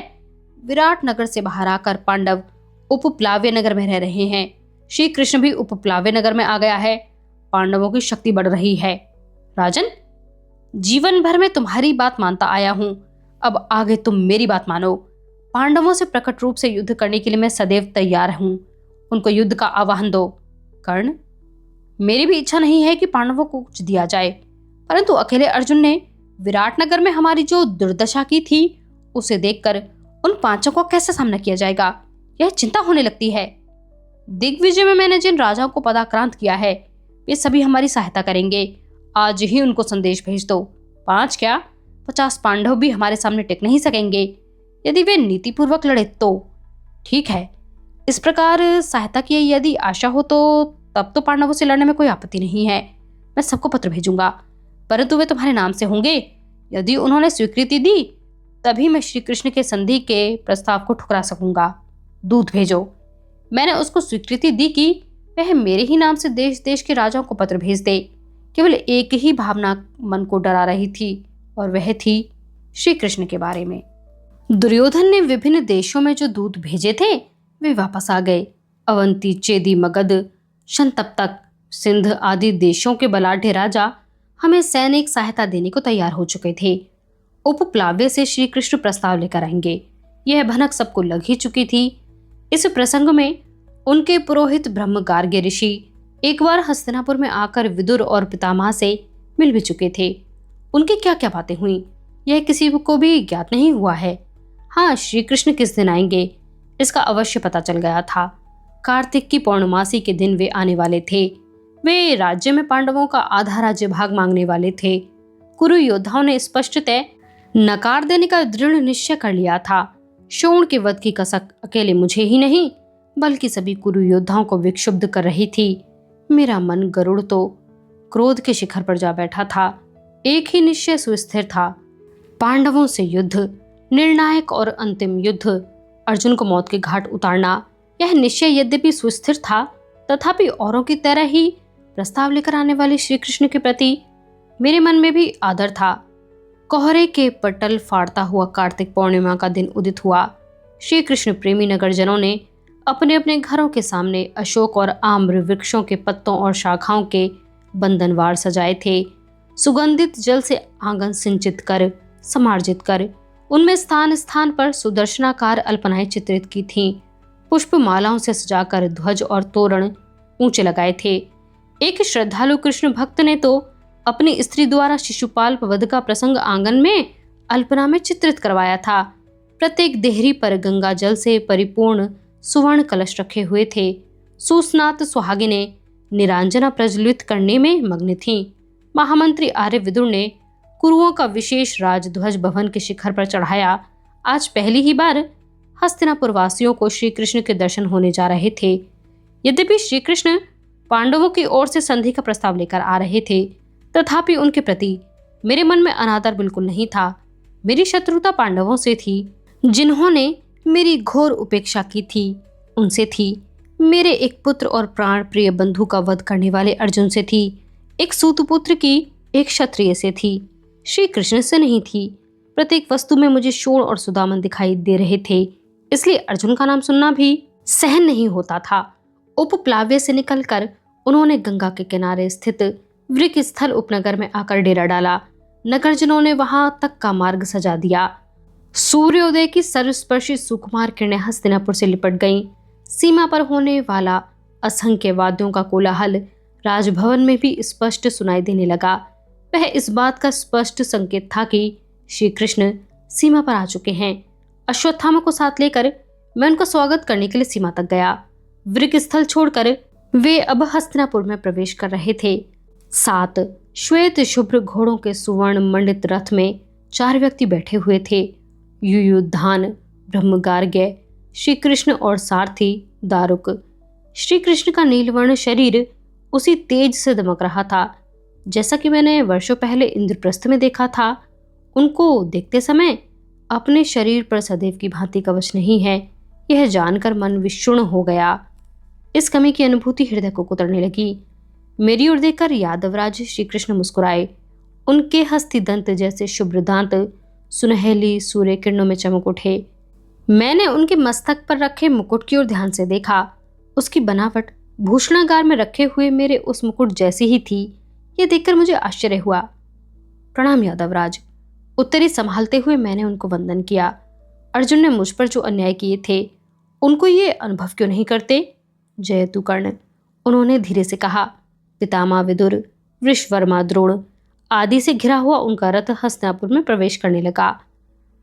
विराटनगर से बाहर आकर पांडव उपप्लाव्य नगर में रह रहे हैं। श्री कृष्ण भी उपप्लाव्य नगर में आ गया है। पांडवों की शक्ति बढ़ रही है। राजन, जीवन भर में तुम्हारी बात मानता आया हूं, अब आगे तुम मेरी बात मानो। पांडवों से प्रकट रूप से युद्ध करने के लिए मैं सदैव तैयार हूं। उनको युद्ध का आह्वान दो। कर्ण, मेरी भी इच्छा नहीं है कि पांडवों को कुछ दिया जाए, परंतु अकेले अर्जुन ने विराटनगर में हमारी जो दुर्दशा की थी उसे देखकर उन पांचों को कैसे सामना किया जाएगा, यह चिंता होने लगती है। दिग्विजय में मैंने जिन राजाओं को पदाक्रांत किया है वे सभी हमारी सहायता करेंगे। आज ही उनको संदेश भेज दो। 5 क्या 50 पांडव भी हमारे सामने टिक नहीं सकेंगे यदि वे नीतिपूर्वक लड़े तो। ठीक है, इस प्रकार सहायता की यदि आशा हो तो तब तो पांडवों से लड़ने में कोई आपत्ति नहीं है। मैं सबको पत्र भेजूंगा, परंतु वे तुम्हारे नाम से होंगे। यदि उन्होंने स्वीकृति दी तभी मैं श्री कृष्ण के संधि के प्रस्ताव को ठुकरा सकूंगा। दूत भेजो। मैंने उसको स्वीकृति दी कि वह मेरे ही नाम से देश देश के राजाओं को पत्र भेज दे। केवल एक ही भावना मन को डरा रही थी और वह थी श्री कृष्ण के बारे में। दुर्योधन ने विभिन्न देशों में जो दूत भेजे थे वे वापस आ गए। अवंती, चेदी, मगध, शंतप्तक, सिंध आदि देशों के बलाढ्य राजा हमें सैनिक सहायता देने को तैयार हो चुके थे। उपप्लाव्य से श्री कृष्ण प्रस्ताव लेकर आएंगे, यह भनक सबको लग ही चुकी थी। इस प्रसंग में उनके पुरोहित ब्रह्म गार्ग्य ऋषि एक बार हस्तिनापुर में आकर विदुर और पितामह से मिल भी चुके थे। उनकी क्या क्या बातें हुई यह किसी को भी ज्ञात नहीं हुआ है। हाँ, श्री कृष्ण किस दिन आएंगे इसका अवश्य पता चल गया था। कार्तिक की पौर्णमासी के दिन वे आने वाले थे। वे राज्य में पांडवों का आधा राज्य भाग मांगने वाले थे। कुरु योद्धाओं ने स्पष्टतः नकार देने का दृढ़ निश्चय कर लिया था। शोण के वध की कसक अकेले मुझे ही नहीं बल्कि सभी कुरु योद्धाओं को विक्षुब्ध कर रही थी। मेरा मन गरुड़ तो क्रोध के शिखर पर जा बैठा था। एक ही निश्चय सुस्थिर था, पांडवों से युद्ध, निर्णायक और अंतिम युद्ध, अर्जुन को मौत के घाट उतारना। यह निश्चय यद्यपि सुस्थिर था तथापि औरों की तरह ही प्रस्ताव लेकर आने वाले श्री कृष्ण के प्रति मेरे मन में भी आदर था। कोहरे के पटल फाड़ता हुआ कार्तिक पूर्णिमा का दिन उदित हुआ। श्री कृष्ण प्रेमी नगरजनों ने अपने अपने घरों के सामने अशोक और आम्र वृक्षों के पत्तों और शाखाओं के बंधनवार सजाए थे। सुगंधित जल से आंगन सिंचित कर, समार्जित कर, उनमें स्थान स्थान पर सुदर्शनाकार अल्पनाएं चित्रित की थीं। पुष्प मालाओं से सजाकर ध्वज और तोरण ऊंचे लगाए थे। एक श्रद्धालु कृष्ण भक्त ने तो अपनी स्त्री द्वारा शिशुपाल वध का प्रसंग आंगन में अल्पना में चित्रित करवाया था। प्रत्येक देहरी पर गंगा जल से परिपूर्ण सुवर्ण कलश रखे हुए थे। सुस्नात सुहागिनें निरांजना प्रज्वलित करने में मग्न थीं। महामंत्री आर्य विदुर ने कुरुओं का विशेष राजध्वज भवन के शिखर पर चढ़ाया। आज पहली ही बार हस्तिनापुर वासियों को श्री कृष्ण के दर्शन होने जा रहे थे। यद्यपि श्री कृष्ण पांडवों की ओर से संधि का प्रस्ताव लेकर आ रहे थे, तथापि उनके प्रति मेरे मन में अनादर बिल्कुल नहीं था। मेरी शत्रुता पांडवों से थी, जिन्होंने मेरी घोर उपेक्षा की थी। उनसे थी। मेरे एक पुत्र और प्राण प्रिय बंधु का वध करने वाले अर्जुन से थी। एक सूतपुत्र की, एक क्षत्रिय से थी, श्री कृष्ण से नहीं थी। प्रत्येक वस्तु में मुझे शोण और सुदामन दिखाई दे रहे थे, इसलिए अर्जुन का नाम सुनना भी सहन नहीं होता था। उपप्लाव्य से निकलकर उन्होंने गंगा के किनारे स्थित वृक स्थल उपनगर में आकर डेरा डाला। नगरजनों ने वहां तक का मार्ग सजा दिया। सूर्योदय की सर्वस्पर्शी सुकुमार किरणें हस्तिनापुर से लिपट गईं। सीमा पर होने वाला असंख्य वाद्यों का कोलाहल राजभवन में भी स्पष्ट सुनाई देने लगा। वह इस बात का स्पष्ट संकेत था कि श्री कृष्ण सीमा पर आ चुके हैं। अश्वत्थामा को साथ लेकर मैं उनका स्वागत करने के लिए सीमा तक गया। वृक स्थल छोड़कर वे अब हस्तिनापुर में प्रवेश कर रहे थे। 7 श्वेत शुभ्र घोड़ों के सुवर्ण मंडित रथ में 4 व्यक्ति बैठे हुए थे। युयुधान, ब्रह्मगार्ग्य, श्री कृष्ण और सारथी दारुक। श्री कृष्ण का नीलवर्ण शरीर उसी तेज से दमक रहा था जैसा कि मैंने वर्षों पहले इंद्रप्रस्थ में देखा था। उनको देखते समय अपने शरीर पर सदैव की भांति कवच नहीं है, यह जानकर मन विषुण हो गया। इस कमी की अनुभूति हृदय को कुतरने लगी। मेरी ओर देखकर यादवराज श्री कृष्ण मुस्कुराए। उनके हस्ती दंत जैसे शुभ्र दांत सुनहली सूर्य किरणों में चमक उठे। मैंने उनके मस्तक पर रखे मुकुट की ओर ध्यान से देखा। उसकी बनावट भूषणागार में रखे हुए मेरे उस मुकुट जैसी ही थी। यह देखकर मुझे आश्चर्य हुआ। प्रणाम यादवराज, उत्तरी संभालते हुए मैंने उनको वंदन किया। अर्जुन ने मुझ पर जो अन्याय किए थे उनको ये अनुभव क्यों नहीं करते? जयतु कर्ण, उन्होंने धीरे से कहा। पितामह विदुर, वृषवर्मा द्रोण आदि से घिरा हुआ उनका रथ हस्तिनापुर में प्रवेश करने लगा।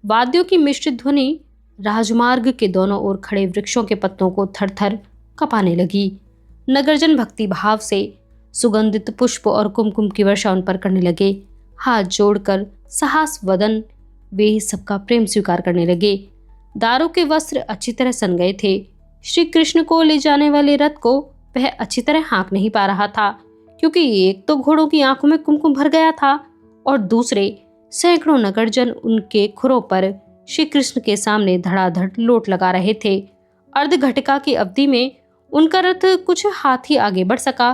वाद्यों की मिश्रित ध्वनि राजमार्ग के दोनों ओर खड़े वृक्षों के पत्तों को थरथर कपाने लगी। नगरजन भक्ति भाव से सुगंधित पुष्प और कुमकुम की वर्षा उन पर करने लगे। हाथ जोड़कर साहस वदन वे सबका प्रेम स्वीकार करने लगे। दारों के वस्त्र अच्छी तरह सन गए थे। श्री कृष्ण को ले जाने वाले रथ को वह अच्छी तरह हाँक नहीं पा रहा था, क्योंकि एक तो घोड़ों की आंखों में कुमकुम भर गया था और दूसरे सैकड़ों नगरजन उनके खुरों पर श्री कृष्ण के सामने धड़ाधड़ लोट लगा रहे थे। अर्ध घटिका की अवधि में उनका रथ कुछ हाथ ही आगे बढ़ सका।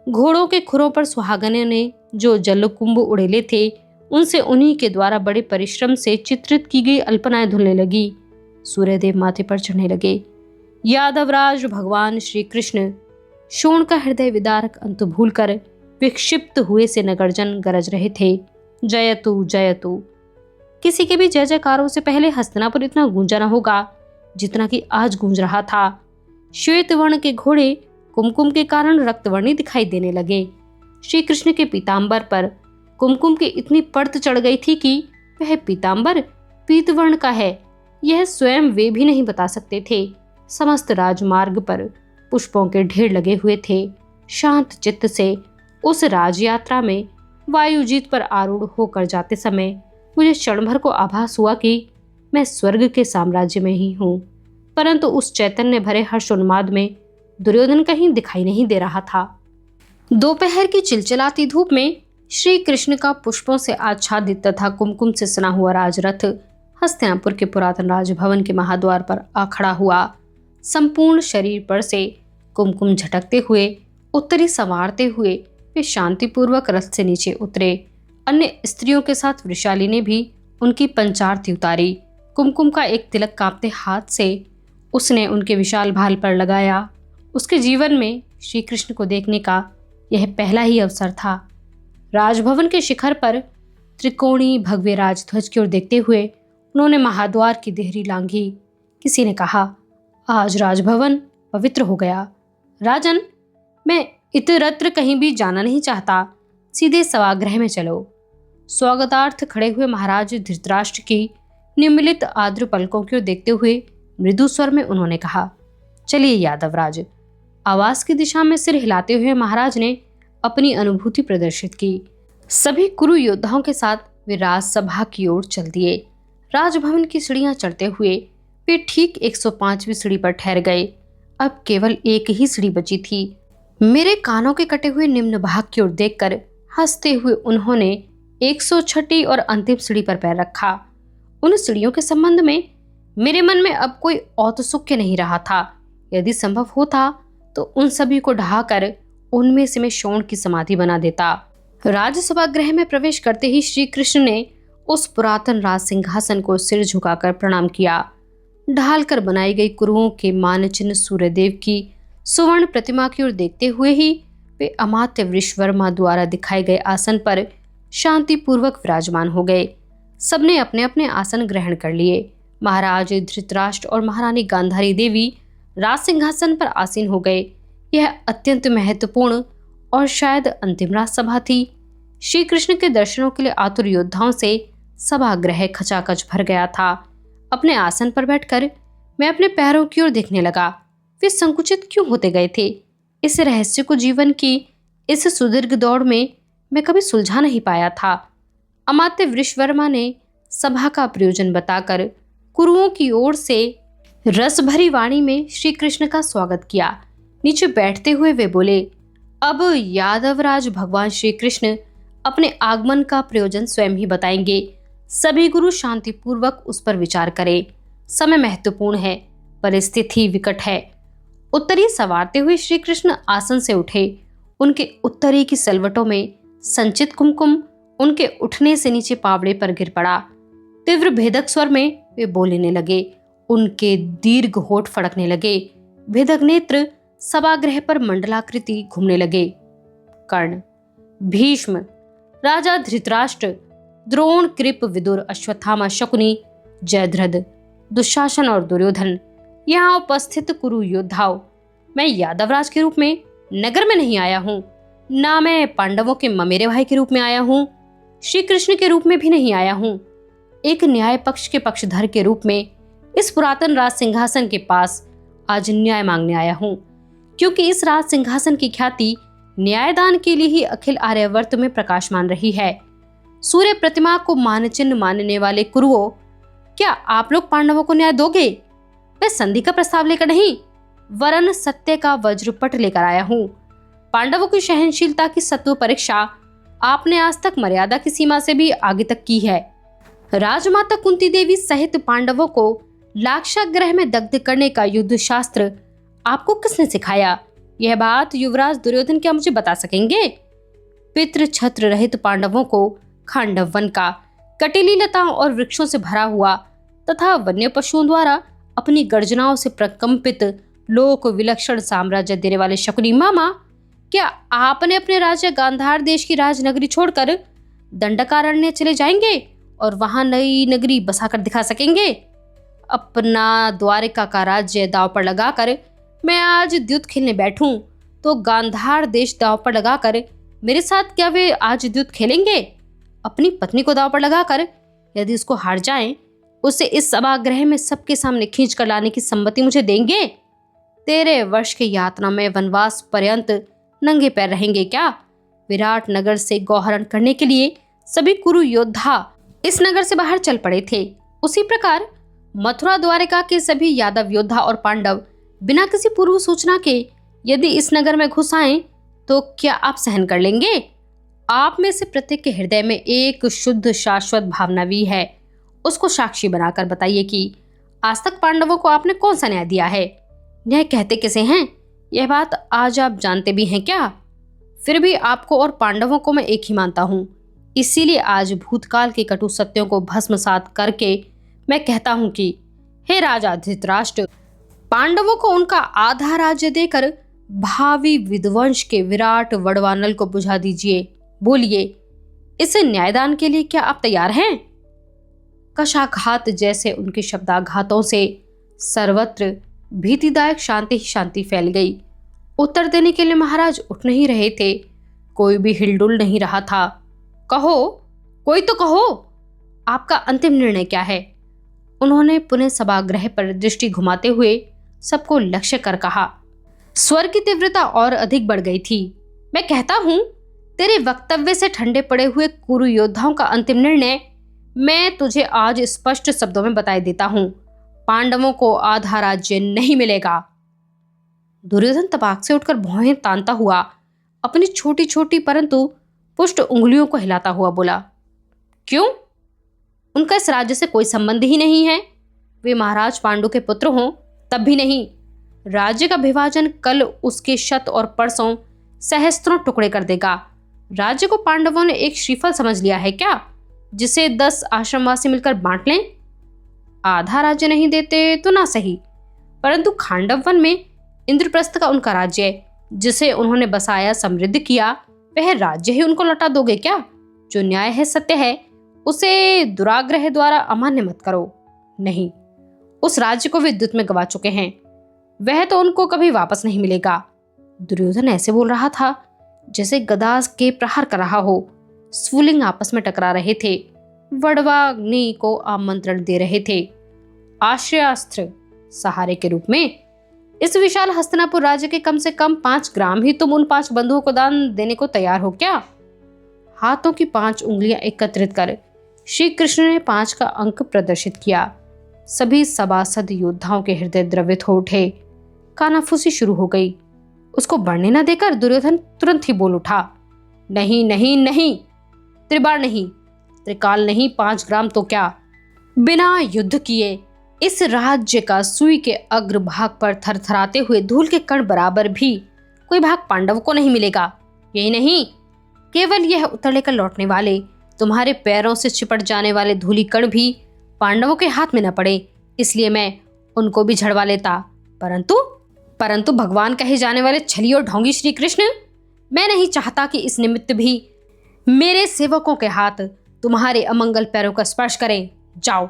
घोड़ों के खुरों पर सुहागनों ने जो जलकुंभ उड़ेले थे उनसे उन्हीं के द्वारा बड़े परिश्रम से चित्रित की गई अल्पनाएं धुलने लगी। सूर्यदेव माथे पर चढ़ने लगे। यादवराज भगवान श्री कृष्ण शोण का हृदय विदारक अंत भूलकर विक्षिप्त हुए से नगरजन गरज रहे थे। जयतु जयतु। किसी के भी जय जयकारों से पहले हस्तिनापुर इतना गूंजा न होगा जितना कि आज गूंज रहा था। श्वेत वर्ण के घोड़े कुमकुम के कारण रक्तवर्णी दिखाई देने लगे। श्री कृष्ण के पीतांबर पर कुमकुम की इतनी परत चढ़ गई थी कि वह पीतांबर पीतवर्ण का है, यह स्वयं वे भी नहीं बता सकते थे। समस्त राजमार्ग पर पुष्पों के ढेर लगे हुए थे। शांत चित्त से उस राजयात्रा में वायुजीत पर आरूढ़ होकर जाते समय मुझे क्षण भर को आभास हुआ कि मैं स्वर्ग के साम्राज्य में ही हूँ, परंतु उस चैतन्य भरे हर्षोन्माद में दुर्योधन कहीं दिखाई नहीं दे रहा था। दोपहर की चिलचिलाती धूप में श्री कृष्ण का पुष्पों से आच्छादित तथा कुमकुम से सना हुआ राजरथ हस्तिनापुर के पुरातन राजभवन के महाद्वार पर आ खड़ा हुआ। संपूर्ण शरीर पर से कुमकुम झटकते हुए, उत्तरी संवारते हुए वे शांतिपूर्वक रथ से नीचे उतरे। अन्य स्त्रियों के साथ वृषाली ने भी उनकी पंचारती उतारी। कुमकुम का एक तिलक कांपते हाथ से उसने उनके विशाल भाल पर लगाया। उसके जीवन में श्री कृष्ण को देखने का यह पहला ही अवसर था। राजभवन के शिखर पर त्रिकोणी भव्य राजध्वज की ओर देखते हुए उन्होंने महाद्वार की देहरी लांघी। किसी ने कहा, आज राजभवन पवित्र हो गया। राजन, मैं इतरत्र कहीं भी जाना नहीं चाहता, सीधे सभागृह में चलो। स्वागतार्थ खड़े हुए महाराज धृतराष्ट्र की निम्नलित आद्र पलकों की ओर देखते हुए मृदु स्वर में उन्होंने कहा, चलिए यादवराज। आवास की दिशा में सिर हिलाते हुए महाराज ने अपनी अनुभूति प्रदर्शित की। सभी कुरु योद्धाओं के साथ वे राजसभा की ओर चल दिए। राजभवन की सीढ़ियां चढ़ते हुए वे ठीक 105वीं सीढ़ी पर ठहर गए। अब केवल एक ही सीढ़ी बची थी। मेरे कानों के कटे हुए निम्न भाग की ओर देखकर हंसते हुए उन्होंने 106वीं और अंतिम सीढ़ी पर पैर रखा। उन सीढ़ियों के संबंध में मेरे मन में अब कोई औत्सुक्य नहीं रहा था। यदि संभव होता तो उन सभी को ढहाकर उनमें से मैं शोण की समाधि बना देता। राज्यसभा गृह में प्रवेश करते ही श्री कृष्ण ने उस पुरातन राज सिंहासन को सिर झुकाकर प्रणाम किया। ढालकर बनाई गई कुरुओं के मानचिन्ह सूर्यदेव की सुवर्ण प्रतिमा की ओर देखते हुए ही वे अमात्य वृषवर्मा द्वारा दिखाए गए आसन पर शांतिपूर्वक विराजमान हो गए। सबने अपने अपने आसन ग्रहण कर लिए। महाराज धृतराष्ट्र और महारानी गांधारी देवी राज सिंहासन पर आसीन हो गए। यह अत्यंत महत्वपूर्ण और शायद अंतिम राजसभा थी। श्री कृष्ण के दर्शनों के लिए आतुर योद्धाओं से सभागृह खचाखच भर गया था। अपने आसन पर बैठकर मैं अपने पैरों की ओर देखने लगा। वे संकुचित क्यों होते गए थे? इस रहस्य को जीवन की इस सुदीर्घ दौड़ में मैं कभी सुलझा नहीं पाया था। अमात्य वृषवर्मा ने सभा का प्रयोजन बताकर कुरुओं की ओर से रस भरी वाणी में श्री कृष्ण का स्वागत किया। नीचे बैठते हुए वे बोले, अब यादवराज भगवान श्री कृष्ण अपने आगमन का प्रयोजन स्वयं ही बताएंगे। सभी गुरु शांतिपूर्वक उस पर विचार करें। समय महत्वपूर्ण है, परिस्थिति विकट है। उत्तरी संवारते हुए श्री कृष्ण आसन से उठे। उनके उत्तरी की सलवटों में संचित कुमकुम उनके उठने से नीचे पावड़े पर गिर पड़ा। तीव्र भेदक स्वर में वे बोलने लगे। उनके दीर्घ होठ फड़कने लगे। भेदक नेत्र सभागृह पर मंडलाकृति घूमने लगे। कर्ण, भीष्म, राजा धृतराष्ट्र, द्रोण, कृप, विदुर, अश्वत्थामा, शकुनी, जयद्रथ, दुशासन और दुर्योधन, यहाँ उपस्थित कुरु योद्धाओं, मैं यादवराज के रूप में नगर में नहीं आया हूँ, ना मैं पांडवों के ममेरे भाई के रूप में आया हूँ, श्री कृष्ण के रूप में भी नहीं आया हूँ। एक न्याय पक्ष के पक्षधर के रूप में इस पुरातन राज सिंहासन के पास आज न्याय मांगने आया हूँ, क्योंकि इस राज सिंहासन की ख्याति न्यायदान के लिए ही अखिल आर्यावर्त में प्रकाशमान रही है। सूर्य प्रतिमा को मानचिन्ह मानने वाले कुरुओं, क्या आप लोग पांडवों को न्याय दोगे? मैं संधि का प्रस्ताव लेकर नहीं, वरन सत्य का वज्रपट लेकर आया हूँ। पांडवों की सहनशीलता की सत्व परीक्षा आपने आज तक मर्यादा की सीमा से भी आगे तक की है। राजमाता कुंती देवी सहित पांडवों को लाक्षागृह में दग्ध करने का युद्ध शास्त्र आपको किसने सिखाया? यह बात युवराज दुर्योधन क्या मुझे बता सकेंगे? पितृ छत्र रहित पांडवों को खांडव वन का कटीली लताओं और वृक्षों से भरा हुआ तथा वन्य पशुओं द्वारा अपनी गर्जनाओं से प्रकंपित लोक विलक्षण साम्राज्य देने वाले शकुनी मामा, क्या आपने अपने राज्य गांधार देश की राजनगरी छोड़कर दंडकारण्य चले जाएंगे और वहां नई नगरी बसाकर दिखा सकेंगे? अपना द्वारिका का राज्य दांव पर लगाकर मैं आज द्युत खेलने बैठूं तो गांधार देश दांव पर लगाकर मेरे साथ क्या वे आज द्युत खेलेंगे? अपनी पत्नी को दांव पर लगाकर यदि उसको हार जाएं, उसे इस सभागृह में सबके सामने खींच कर लाने की सम्मति मुझे देंगे? 13 वर्ष की यातना में वनवास पर्यंत नंगे पैर रहेंगे क्या? विराट नगर से गौहरण करने के लिए सभी कुरु योद्धा इस नगर से बाहर चल पड़े थे। उसी प्रकार मथुरा द्वारिका के सभी यादव योद्धा और पांडव बिना किसी पूर्व सूचना के यदि इस नगर में घुस आएं, तो क्या आप सहन कर लेंगे? आप में से प्रत्येक के हृदय में एक शुद्ध शाश्वत भावना भी है। उसको साक्षी बनाकर बताइए कि आज तक पांडवों को आपने कौन सा न्याय दिया है? न्याय कहते किसे हैं? यह बात आज आप जानते भी हैं क्या? फिर भी आपको और पांडवों को मैं एक ही मानता हूँ। इसीलिए आज भूतकाल के कटु सत्यों को भस्मसात करके मैं कहता हूँ कि हे राजा धृतराष्ट्र, पांडवों को उनका आधा राज्य देकर भावी विध्वंस के विराट वड़वानल को बुझा दीजिए। बोलिए, इस न्यायदान के लिए क्या आप तैयार हैं? कशाघात जैसे उनके शब्दाघातों से सर्वत्र भीतिदायक शांति ही शांति फैल गई। उत्तर देने के लिए महाराज उठ नहीं रहे थे। कोई भी हिलडुल नहीं रहा था। कहो, कोई तो कहो, आपका अंतिम निर्णय क्या है? उन्होंने पुनः सभागृह पर दृष्टि घुमाते हुए सबको लक्ष्य कर कहा। स्वर की तीव्रता और अधिक बढ़ गई थी। मैं कहता हूं, तेरे वक्तव्य से ठंडे पड़े हुए कुरु योद्धाओं का अंतिम निर्णय मैं तुझे आज स्पष्ट शब्दों में बताई देता हूं। पांडवों को आधा राज्य नहीं मिलेगा। दुर्योधन तपाक से उठकर भौहें तानता हुआ अपनी छोटी छोटी परंतु पुष्ट उंगलियों को हिलाता हुआ बोला, क्यों? उनका इस राज्य से कोई संबंध ही नहीं है। वे महाराज पांडु के पुत्र हों तब भी नहीं। राज्य का विभाजन कल उसके शत और परसों सहस्त्रों टुकड़े कर देगा। राज्य को पांडवों ने एक श्रीफल समझ लिया है क्या, जिसे 10 आश्रमवासी मिलकर बांट लें? आधा राज्य नहीं देते तो ना सही, परंतु खांडव वन में इंद्रप्रस्थ का उनका राज्य, जिसे उन्होंने बसाया समृद्ध किया, वह राज्य ही उनको लौटा दोगे क्या? जो न्याय है, सत्य है, उसे दुराग्रह द्वारा अमान्य मत करो। नहीं, उस राज्य को वे युद्ध में गवा चुके हैं, वह तो उनको कभी वापस नहीं मिलेगा। दुर्योधन ऐसे बोल रहा था जैसे गदा के प्रहार कर रहा हो। स्फुलिंग आपस में टकरा रहे थे। वड़वाग्नि को आमंत्रण दे रहे थे। आश्रयास्त्र सहारे के रूप में इस विशाल हस्तिनापुर राज्य के कम से कम 5 ग्राम ही तुम उन 5 बंधुओं को दान देने को तैयार हो क्या? हाथों की 5 उंगलियां एकत्रित कर श्री कृष्ण ने 5 का अंक प्रदर्शित किया। सभी सभासद योद्धाओं के हृदय द्रवित हो उठे। कानाफूसी शुरू हो गई। उसको बढ़ने न देकर दुर्योधन तुरंत ही बोल उठा, नहीं नहीं नहीं, त्रिबार नहीं, त्रिकाल नहीं, 5 ग्राम तो क्या, बिना युद्ध किए इस राज्य का सुई के अग्रभाग पर थरथराते हुए धूल के कण बराबर भी कोई भाग पांडव को नहीं मिलेगा। यही नहीं, केवल यह उतर लेकर लौटने वाले, तुम्हारे पैरों से चिपट जाने वाले धूली कण भी पांडवों के हाथ में न पड़े, इसलिए मैं उनको भी झड़वा लेता। परंतु भगवान कहे जाने वाले छली और ढोंगी श्री कृष्ण, मैं नहीं चाहता कि इस निमित्त भी मेरे सेवकों के हाथ तुम्हारे अमंगल पैरों का स्पर्श करें। जाओ,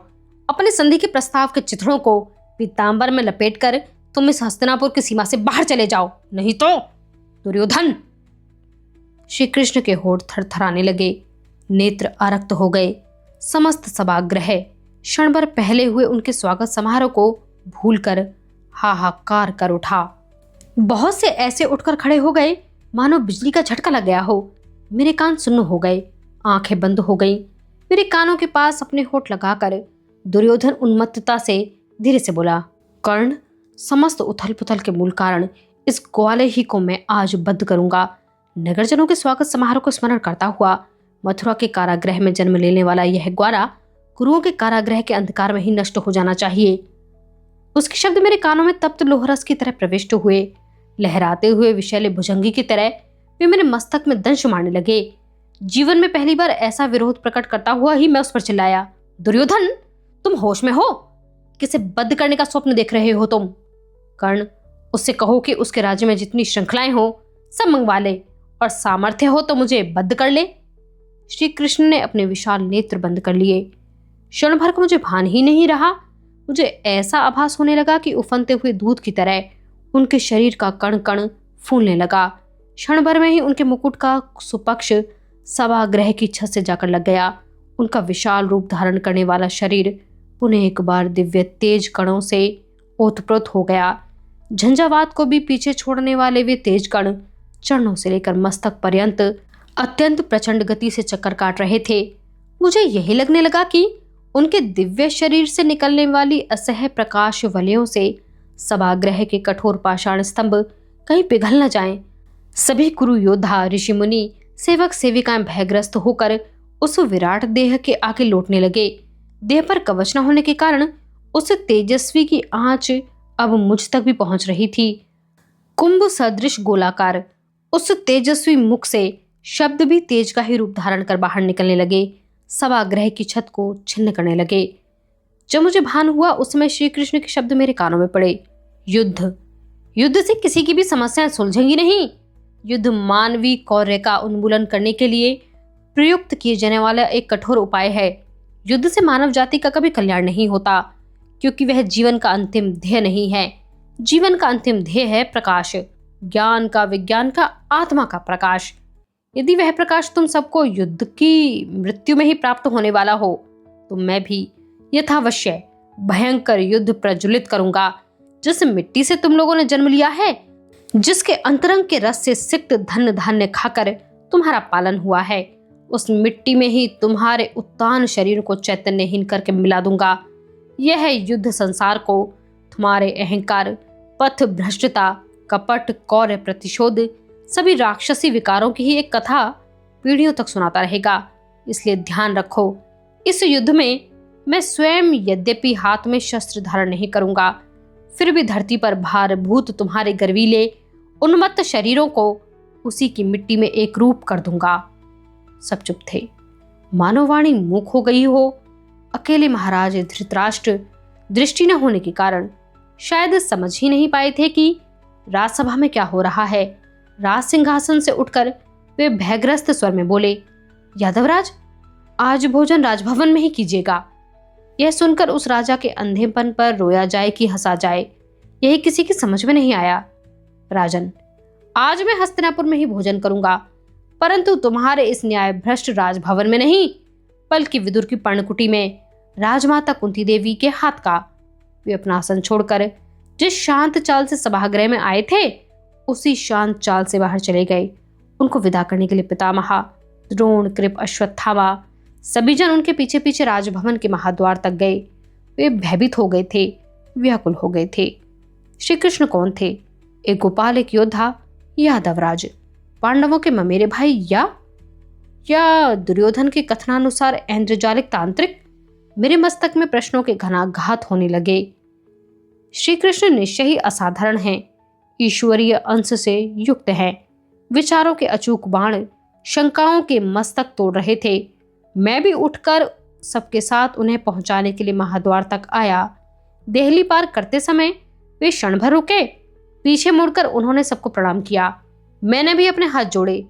अपने संधि के प्रस्ताव के चित्रों को पीतांबर में लपेटकर तुम इस हस्तिनापुर की सीमा से बाहर चले जाओ, नहीं तो दुर्योधन। श्री कृष्ण के होठ थरथराने लगे, नेत्र आरक्त हो गए। समस्त सभागृह क्षण भर पहले हुए उनके स्वागत समारोह को भूलकर हाहाकार कर उठा। बहुत से ऐसे उठकर खड़े हो गए मानो बिजली का झटका लग गया हो। मेरे कान सुन्न हो गए, आंखें बंद हो गईं। मेरे कानों के पास अपने होठ लगाकर दुर्योधन उन्मत्तता से धीरे से बोला, कर्ण, समस्त उथल पुथल के मूल कारण इस ग्वाले ही को मैं आज बद्ध करूंगा। नगरजनों के स्वागत समारोह को स्मरण करता हुआ मथुरा के कारागृह में जन्म लेने वाला यह ग्वाला गुरुओं के कारागृह के अंधकार में ही नष्ट हो जाना चाहिए। उसके शब्द मेरे कानों में तप्त लोहरस की तरह प्रविष्ट हुए। लहराते हुए विशैले भुजंगी की तरह वे मेरे मस्तक में दंश मारने लगे। जीवन में पहली बार ऐसा विरोध प्रकट करता हुआ ही मैं उस पर चिल्लाया, दुर्योधन, तुम होश में हो? किसे बद्ध करने का स्वप्न देख रहे हो तुम? कर्ण, उससे कहो कि उसके राज्य में जितनी श्रृंखलाएं हो सब मंगवा ले, और सामर्थ्य हो तो मुझे बद्ध कर ले। श्री कृष्ण ने अपने विशाल नेत्र बंद कर लिए। क्षण भर को मुझे भान ही नहीं रहा। मुझे ऐसा आभास होने लगा कि उफनते हुए दूध की तरह उनके शरीर का कण कण फूलने लगा। क्षण भर में ही उनके मुकुट का सुपक्ष सभागृह की छत से जाकर लग गया। उनका विशाल रूप धारण करने वाला शरीर पुनः एक बार दिव्य तेज कणों से ओतप्रोत हो गया। झंझावात को भी पीछे छोड़ने वाले वे तेज कण चरणों से लेकर मस्तक पर्यंत अत्यंत प्रचंड गति से चक्कर काट रहे थे। मुझे यही लगने लगा कि उनके दिव्य शरीर से निकलने वाली असह्य प्रकाश वलयों से सभागृह के कठोर पाषाण स्तंभ कहीं पिघल न जाएं। सभी कुरु योद्धा, ऋषि मुनि, सेवक सेविकाएं भयग्रस्त होकर उस विराट देह के आगे लौटने लगे। देह पर कवच न होने के कारण उस तेजस्वी की आंच अब मुझ तक भी पहुंच रही थी। कुंभ सदृश गोलाकार उस तेजस्वी मुख से शब्द भी तेज का ही रूप धारण कर बाहर निकलने लगे, सभागृह की छत को छिन्न करने लगे। जब मुझे भान हुआ उस समय श्री कृष्ण के शब्द मेरे कानों में पड़े, युद्ध। युद्ध से किसी की भी समस्याएं सुलझेंगी नहीं। युद्ध मानवीय कौर्य का उन्मूलन करने के लिए प्रयुक्त किए जाने वाला एक कठोर उपाय है। युद्ध से मानव जाति का कभी कल्याण नहीं होता, क्योंकि वह जीवन का अंतिम ध्येय नहीं है। जीवन का अंतिम ध्येय है प्रकाश, ज्ञान का, विज्ञान का, आत्मा का प्रकाश। यदि वह प्रकाश तुम सबको युद्ध की मृत्यु में ही प्राप्त होने वाला हो, तो मैं भी यथावश्य भयंकर युद्ध प्रज्वलित करूंगा। जिस मिट्टी से तुम लोगों ने जन्म लिया है, जिसके अंतरंग के रस से सिक्त धन धान्य खाकर तुम्हारा पालन हुआ है, उस मिट्टी में ही तुम्हारे उत्तान शरीर को चैतन्यहीन करके मिला दूंगा। यह युद्ध संसार को तुम्हारे अहंकार, पथ भ्रष्टता, कपट, कौर्य, प्रतिशोध, सभी राक्षसी विकारों की ही एक कथा पीढ़ियों तक सुनाता रहेगा। इसलिए ध्यान रखो, इस युद्ध में मैं स्वयं यद्यपि हाथ में शस्त्र धारण नहीं करूंगा, फिर भी धरती पर भारभूत तुम्हारे गर्वीले उन्मत्त शरीरों को उसी की मिट्टी में एक रूप कर दूंगा। सब चुप थे, मानो वाणी मूक हो गई हो। अकेले महाराज धृतराष्ट्र दृष्टि न होने के कारण शायद समझ ही नहीं पाए थे कि राजसभा में क्या हो रहा है। राज सिंहासन से उठकर वे भयग्रस्त स्वर में बोले, यादवराज, आज भोजन राजभवन में ही कीजिएगा। यह सुनकर उस राजा के अंधेपन पर रोया जाए कि हंसा जाए, यही किसी की समझ में नहीं आया। राजन, आज मैं हस्तिनापुर में ही भोजन करूंगा, परंतु तुम्हारे इस न्याय भ्रष्ट राजभवन में नहीं, बल्कि विदुर की पर्णकुटी में राजमाता कुंती देवी के हाथ का। वे अपना आसन छोड़कर जिस शांत चाल से सभागृह में आए थे, उसी शांत चाल से बाहर चले गए। उनको विदा करने के लिए पितामहा, द्रोण, कृप, अश्वत्थामा सभी जन उनके पीछे पीछे राजभवन के महाद्वार तक गए। वे भयभीत हो गए थे, व्याकुल हो गए थे। श्री कृष्ण कौन थे? एक गोपाल, एक योद्धा, यादवराज, पांडवों के ममेरे भाई, या दुर्योधन के कथनानुसार ऐन्द्रजालिक तांत्रिक? मेरे मस्तक में प्रश्नों के घनाघात होने लगे। श्री कृष्ण निश्चय ही असाधारण हैं, ईश्वरीय अंश से युक्त हैं। विचारों के अचूक बाण शंकाओं के मस्तक तोड़ रहे थे। मैं भी उठकर सबके साथ उन्हें पहुंचाने के लिए महाद्वार तक आया। देहली पार करते समय वे क्षण भर रुके, पीछे मुड़कर उन्होंने सबको प्रणाम किया। मैंने भी अपने हाथ जोड़े।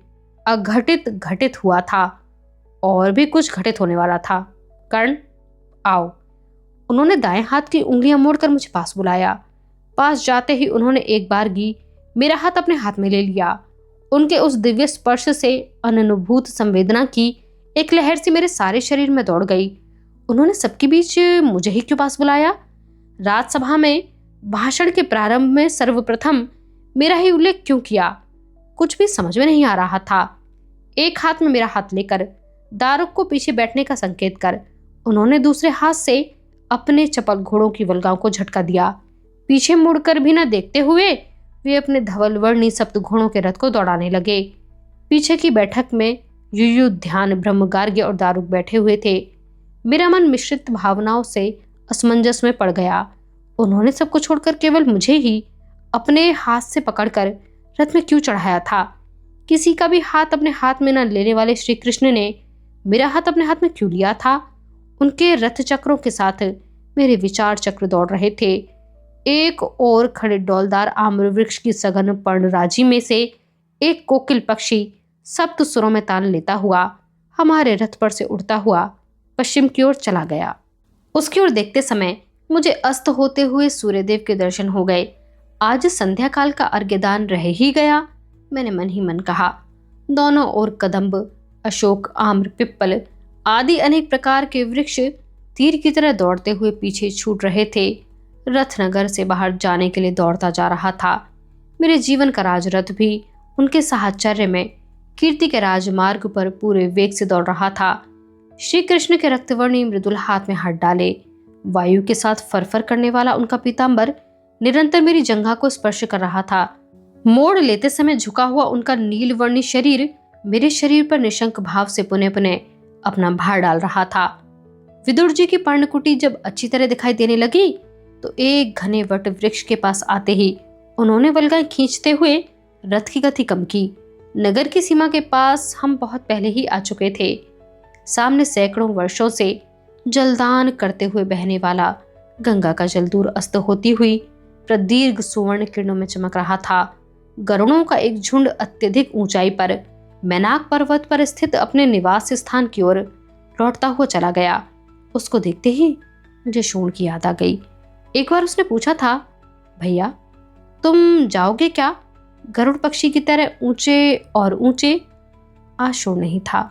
अघटित घटित हुआ था, और भी कुछ घटित होने वाला था। कर्ण, आओ। उन्होंने दाएं हाथ की उंगलियां मोड़कर मुझे पास बुलाया। पास जाते ही उन्होंने एक बारगी मेरा हाथ अपने हाथ में ले लिया। उनके उस दिव्य स्पर्श से अनुभूत संवेदना की एक लहर सी मेरे सारे शरीर में दौड़ गई। उन्होंने सबके बीच मुझे ही क्यों पास बुलाया? राजसभा में भाषण के प्रारंभ में सर्वप्रथम मेरा ही उल्लेख क्यों किया? कुछ भी समझ में नहीं आ रहा था। एक हाथ में मेरा हाथ लेकर दारुक को पीछे बैठने का संकेत कर उन्होंने दूसरे हाथ से अपने चपल घोड़ों की वल्गाओं को झटका दिया। पीछे मुड़कर भी न देखते हुए वे अपने धवल वर्णी सप्त घोड़ों के रथ को दौड़ाने लगे। पीछे की बैठक में युयुध्यान, ब्रह्मगार्ग्य और दारुक बैठे हुए थे। मेरा मन मिश्रित भावनाओं से असमंजस में पड़ गया। उन्होंने सबको छोड़कर केवल मुझे ही अपने हाथ से पकड़कर रथ में क्यों चढ़ाया था? किसी का भी हाथ अपने हाथ में न लेने वाले श्री कृष्ण ने मेरा हाथ अपने हाथ में क्यों लिया था? उनके रथ चक्रों के साथ मेरे विचार चक्र दौड़ रहे थे। एक और खड़े डौलदार आम्र वृक्ष की सघन पर्णराजी में से एक कोकिल पक्षी सप्त सुरों में तान लेता हुआ हमारे रथ पर से उड़ता हुआ पश्चिम की ओर चला गया। उसकी ओर देखते समय मुझे अस्त होते हुए सूर्यदेव के दर्शन हो गए। आज संध्या काल का अर्घ्यदान रह ही गया, मैंने मन ही मन कहा। दोनों ओर कदम्ब, अशोक, आम्र, पिप्पल आदि अनेक प्रकार के वृक्ष तीर की तरह दौड़ते हुए पीछे छूट रहे थे। रथ नगर से बाहर जाने के लिए दौड़ता जा रहा था। मेरे जीवन का राजरथ भी उनके साहचर्य में कीर्ति के राजमार्ग पर पूरे वेग से दौड़ रहा था। श्री कृष्ण के रक्तवर्णी मृदुल हाथ में हाथ डाले। वायु के साथ फरफर करने वाला उनका पीतांबर निरंतर मेरी जंघा को स्पर्श कर रहा था। मोड़ लेते समय झुका हुआ उनका नीलवर्णी शरीर मेरे शरीर पर निशंक भाव से पुनः पुनः अपना भार डाल रहा था। विदुर जी की पर्णकुटी जब अच्छी तरह दिखाई देने लगी तो एक घने वट वृक्ष के पास आते ही उन्होंने वल्गाएं खींचते हुए रथ की गति कम की। नगर की सीमा के पास हम बहुत पहले ही आ चुके थे। सामने सैकड़ों वर्षों से जलदान करते हुए बहने वाला गंगा का जल दूर अस्त होती हुई प्रदीर्घ सुवर्ण किरणों में चमक रहा था। गरुड़ों का एक झुंड अत्यधिक ऊंचाई पर मैनाक पर्वत पर स्थित अपने निवास स्थान की ओर लौटता हुआ चला गया। उसको देखते ही मुझे शोण की याद आ गई। एक बार उसने पूछा था, भैया तुम जाओगे क्या? गरुड़ पक्षी की तरह ऊंचे और ऊंचे। आज शोर नहीं था।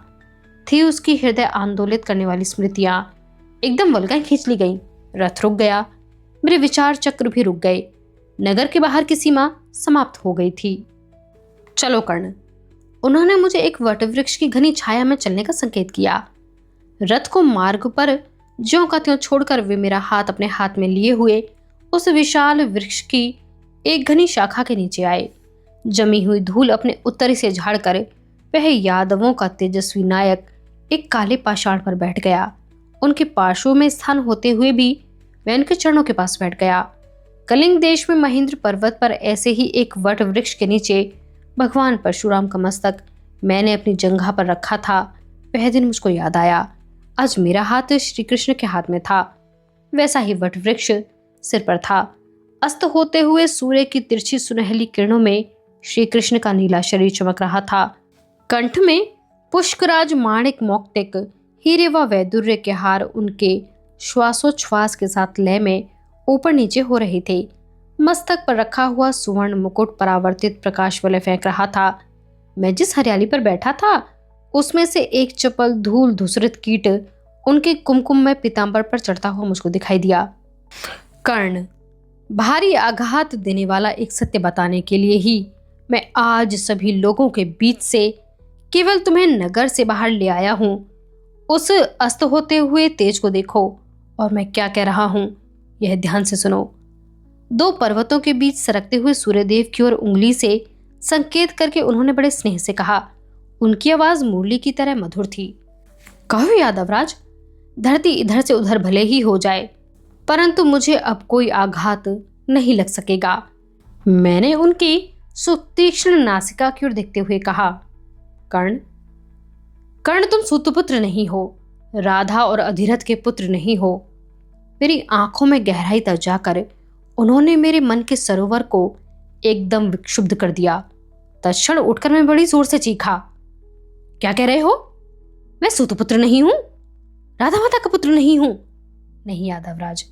थी उसकी हृदय आंदोलित करने वाली स्मृतियां एकदम वल्गैं खींच ली गईं। रथ रुक गया। मेरे विचार चक्र भी रुक गए। नगर के बाहर की सीमा समाप्त हो गई थी। चलो कर्ण। उन्होंने मुझे एक वटवृक्ष की घनी छाया में चलने का संकेत किया। रथ को मार्ग पर ज्यों का त्यों छोड़कर वे मेरा हाथ अपने हाथ में लिए हुए उस विशाल वृक्ष की एक घनी शाखा के नीचे आए। जमी हुई धूल अपने उत्तरी से झाड़कर वह यादवों का तेजस्वी नायक एक काले पाषाण पर बैठ गया। उनके पार्श्व में स्थान होते हुए भी वह उनके चरणों के पास बैठ गया। कलिंग देश में महेंद्र पर्वत पर ऐसे ही एक वट वृक्ष के नीचे भगवान परशुराम का मस्तक मैंने अपनी जंघा पर रखा था। वह दिन मुझको याद आया। आज मेरा हाथ श्री कृष्ण के हाथ में था। वैसा ही वट वृक्ष सिर पर था। अस्त होते हुए सूर्य की तिरछी सुनहली किरणों में श्री कृष्ण का नीला शरीर चमक रहा था। कंठ में पुष्कराज माणिक मौक्तिक हीरे व वैदुर्य के हार उनके श्वासोच्छ्वास के साथ लय में ऊपर नीचे हो रहे थे। मस्तक पर रखा हुआ सुवर्ण मुकुट परावर्तित प्रकाश वलय फेंक रहा था। मैं जिस हरियाली पर बैठा था उसमें से एक चपल धूल धूसरित कीट उनके कुमकुम में पीतांबर पर चढ़ता हुआ मुझको दिखाई दिया। कर्ण, भारी आघात देने वाला एक सत्य बताने के लिए ही मैं आज सभी लोगों के बीच से केवल तुम्हें नगर से बाहर ले आया हूं। उस अस्त होते हुए तेज को देखो और मैं क्या कह रहा हूं यह ध्यान से सुनो। दो पर्वतों के बीच सरकते हुए सूर्यदेव की ओर उंगली से संकेत करके उन्होंने बड़े स्नेह से कहा। उनकी आवाज मुरली की तरह मधुर थी। कहो यादवराज, धरती इधर से उधर भले ही हो जाए परंतु मुझे अब कोई आघात नहीं लग सकेगा। मैंने उनकी सुतीक्ष्ण नासिका की ओर देखते हुए कहा। कर्ण, तुम सूतपुत्र नहीं हो, राधा और अधिरथ के पुत्र नहीं हो। मेरी आंखों में गहराई तक जाकर उन्होंने मेरे मन के सरोवर को एकदम विक्षुब्ध कर दिया। तत्क्षण उठकर मैं बड़ी जोर से चीखा। क्या कह रहे हो? मैं सूतपुत्र नहीं हूं, राधा माता का पुत्र नहीं हूं। नहीं यादवराज,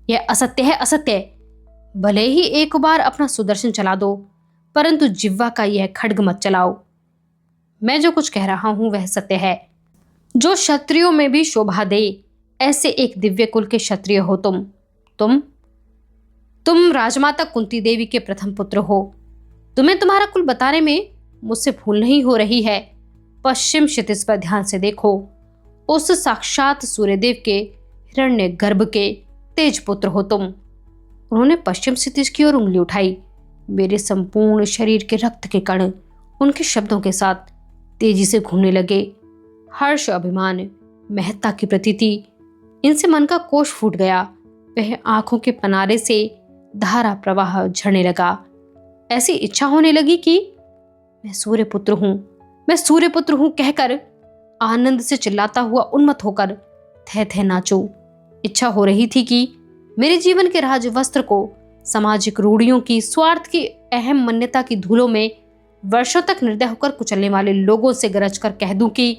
यह असत्य है, असत्य। भले ही एक बार अपना सुदर्शन चला दो परंतु जिह्वा का यह खड्ग मत चलाओ। मैं जो कुछ कह रहा हूं वह सत्य है। जो क्षत्रियों में भी शोभा दे ऐसे एक दिव्य कुल के क्षत्रिय हो तुम राजमाता कुंती देवी के प्रथम पुत्र हो। तुम्हें तुम्हारा कुल बताने में मुझसे भूल नहीं हो रही है। पश्चिम क्षितिज पर ध्यान से देखो। उस साक्षात सूर्यदेव के हिरण्य गर्भ के तेज पुत्र हो तुम। उन्होंने पश्चिम क्षितिज की ओर उंगली उठाई। मेरे संपूर्ण शरीर के रक्त के कण उनके शब्दों के साथ तेजी से घूमने लगे। हर्ष, अभिमान, महत्ता की प्रतीति, इनसे मन का कोष फूट गया। वह आंखों के पनारे से धारा प्रवाह झरने लगा। ऐसी इच्छा होने लगी कि मैं सूर्यपुत्र हूं, मैं सूर्यपुत्र हूं कहकर आनंद से चिल्लाता हुआ उन्मत्त होकर थे थे नाचूं। इच्छा हो रही थी कि मेरे जीवन के राज वस्त्र को सामाजिक रूढ़ियों की, स्वार्थ की, अहम मान्यता की धूलों में वर्षों तक निर्दय होकर कुचलने वाले लोगों से गरज कर कह दूं कि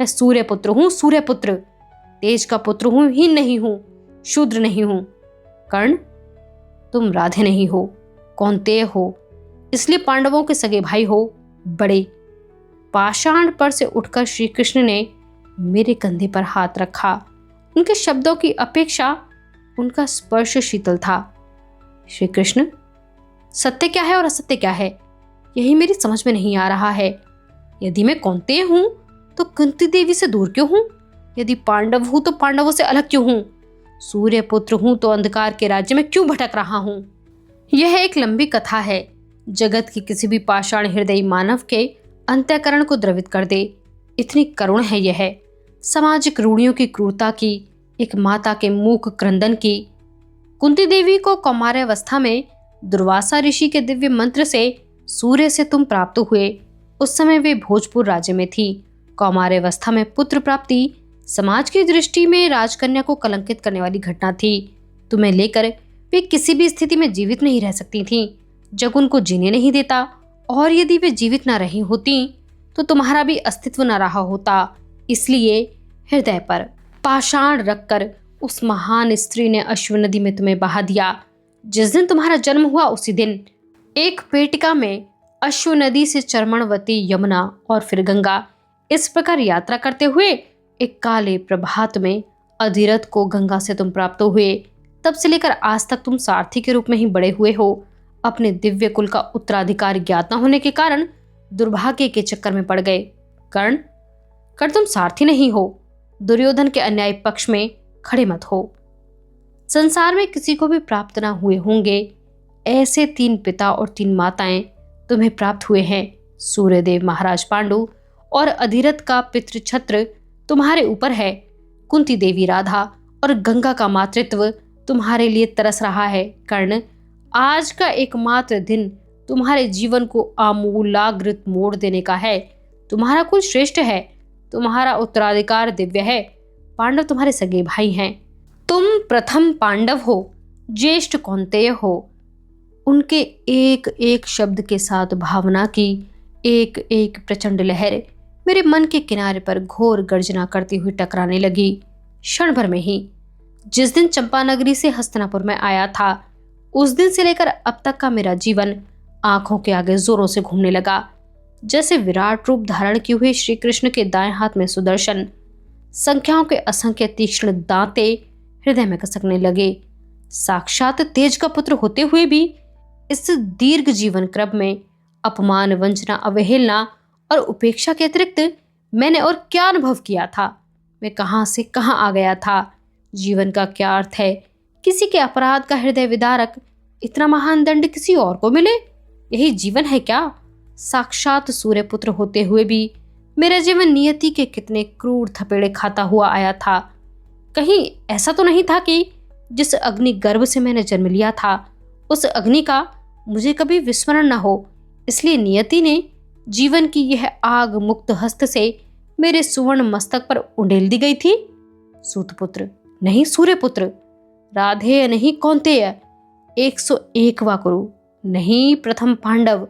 मैं सूर्यपुत्र हूं, सूर्यपुत्र, तेज का पुत्र हूं ही नहीं हूं, शूद्र नहीं हूं। कर्ण, तुम राधे नहीं हो, कौन्तेय हो, इसलिए पांडवों के सगे भाई हो, बड़े। पाषाण पर से उठकर श्री कृष्ण ने मेरे कंधे पर हाथ रखा। उनके शब्दों की अपेक्षा उनका स्पर्श शीतल था। श्री कृष्ण, सत्य क्या है और असत्य क्या है यही मेरी समझ में नहीं आ रहा है। यदि मैं कौन्तेय हूं तो कुंती देवी से दूर क्यों हूं? यदि पांडव हूं तो पांडवों से अलग क्यों हूं? सूर्यपुत्र हूं तो अंधकार के राज्य में क्यों भटक रहा हूं? यह एक लंबी कथा है, जगत की किसी भी पाषाण हृदय मानव के अंतःकरण को द्रवित कर दे। इतनी करुण है यह, सामाजिक रूढ़ियों की क्रूरता की, एक माता के मूक क्रंदन की। कुंती देवी को कौमार्यावस्था में दुर्वासा ऋषि के दिव्य मंत्र से सूर्य से तुम प्राप्त हुए। उस समय वे भोजपुर राज्य में थी। कौमार्यावस्था में पुत्र प्राप्ति समाज की दृष्टि में राजकन्या को कलंकित करने वाली घटना थी। तुम्हें लेकर वे किसी भी स्थिति में जीवित नहीं रह सकती थीं। जग उनको जीने नहीं देता और यदि वे जीवित न रही होती तो तुम्हारा भी अस्तित्व न रहा होता। इसलिए हृदय पर पाषाण रखकर उस महान स्त्री ने अश्व नदी में तुम्हें बहा दिया। जिस दिन तुम्हारा जन्म हुआ उसी दिन एक पेटिका में अश्व नदी से चर्मणवती यमुना और फिर गंगा, इस प्रकार यात्रा करते हुए एक काले प्रभात में अधिरथ को गंगा से तुम प्राप्त हुए। तब से लेकर आज तक तुम सारथी के रूप में ही बड़े हुए हो। अपने दिव्य कुल का उत्तराधिकार ज्ञात न होने के कारण दुर्भाग्य के चक्कर में पड़ गए। कर्ण, तुम सारथी नहीं हो। दुर्योधन के अन्याय पक्ष में खड़े मत हो। संसार में किसी को भी प्राप्त ना हुए होंगे ऐसे 3 पिता और 3 माताएं तुम्हें प्राप्त हुए हैं। सूर्यदेव महाराज पांडु और अधिरथ का पितृछत्र तुम्हारे ऊपर है। कुंती देवी राधा और गंगा का मातृत्व तुम्हारे लिए तरस रहा है। कर्ण, आज का एकमात्र दिन तुम्हारे जीवन को आमूलाग्र मोड़ देने का है। तुम्हारा कुल श्रेष्ठ है, तुम्हारा उत्तराधिकार दिव्य है। पांडव तुम्हारे सगे भाई हैं। तुम प्रथम पांडव हो, ज्येष्ठ कौन्तेय हो। उनके एक एक शब्द के साथ भावना की एक एक प्रचंड लहर मेरे मन के किनारे पर घोर गर्जना करती हुई टकराने लगी। क्षण भर में ही जिस दिन चंपानगरी से हस्तिनापुर में आया था, उस दिन से लेकर अब तक का मेरा जीवन आंखों के आगे जोरों से घूमने लगा। जैसे विराट रूप धारण किए हुए श्री कृष्ण के दाएं हाथ में सुदर्शन, संख्याओं के असंख्य तीक्ष्ण दांते हृदय में कसकने लगे। साक्षात तेज का पुत्र होते हुए भी इस दीर्घ जीवन क्रम में अपमान, वंचना, अवहेलना और उपेक्षा के अतिरिक्त मैंने और क्या अनुभव किया था? मैं कहां से कहां आ गया था? जीवन का क्या अर्थ है? किसी के अपराध का हृदय विदारक इतना महान दंड किसी और को मिले, यही जीवन है क्या? साक्षात सूर्यपुत्र होते हुए भी मेरा जीवन नियति के कितने क्रूर थपेड़े खाता हुआ आया था। कहीं ऐसा तो नहीं था कि जिस अग्नि गर्भ से मैंने जन्म लिया था, उस अग्नि का मुझे कभी विस्मरण न हो। इसलिए नियति ने जीवन की यह आग मुक्त हस्त से मेरे सुवर्ण मस्तक पर उंडेल दी गई थी। सूतपुत्र नहीं सूर्यपुत्र, राधेय नहीं कौन्तेय, 101वां कुरु नहीं प्रथम पांडव।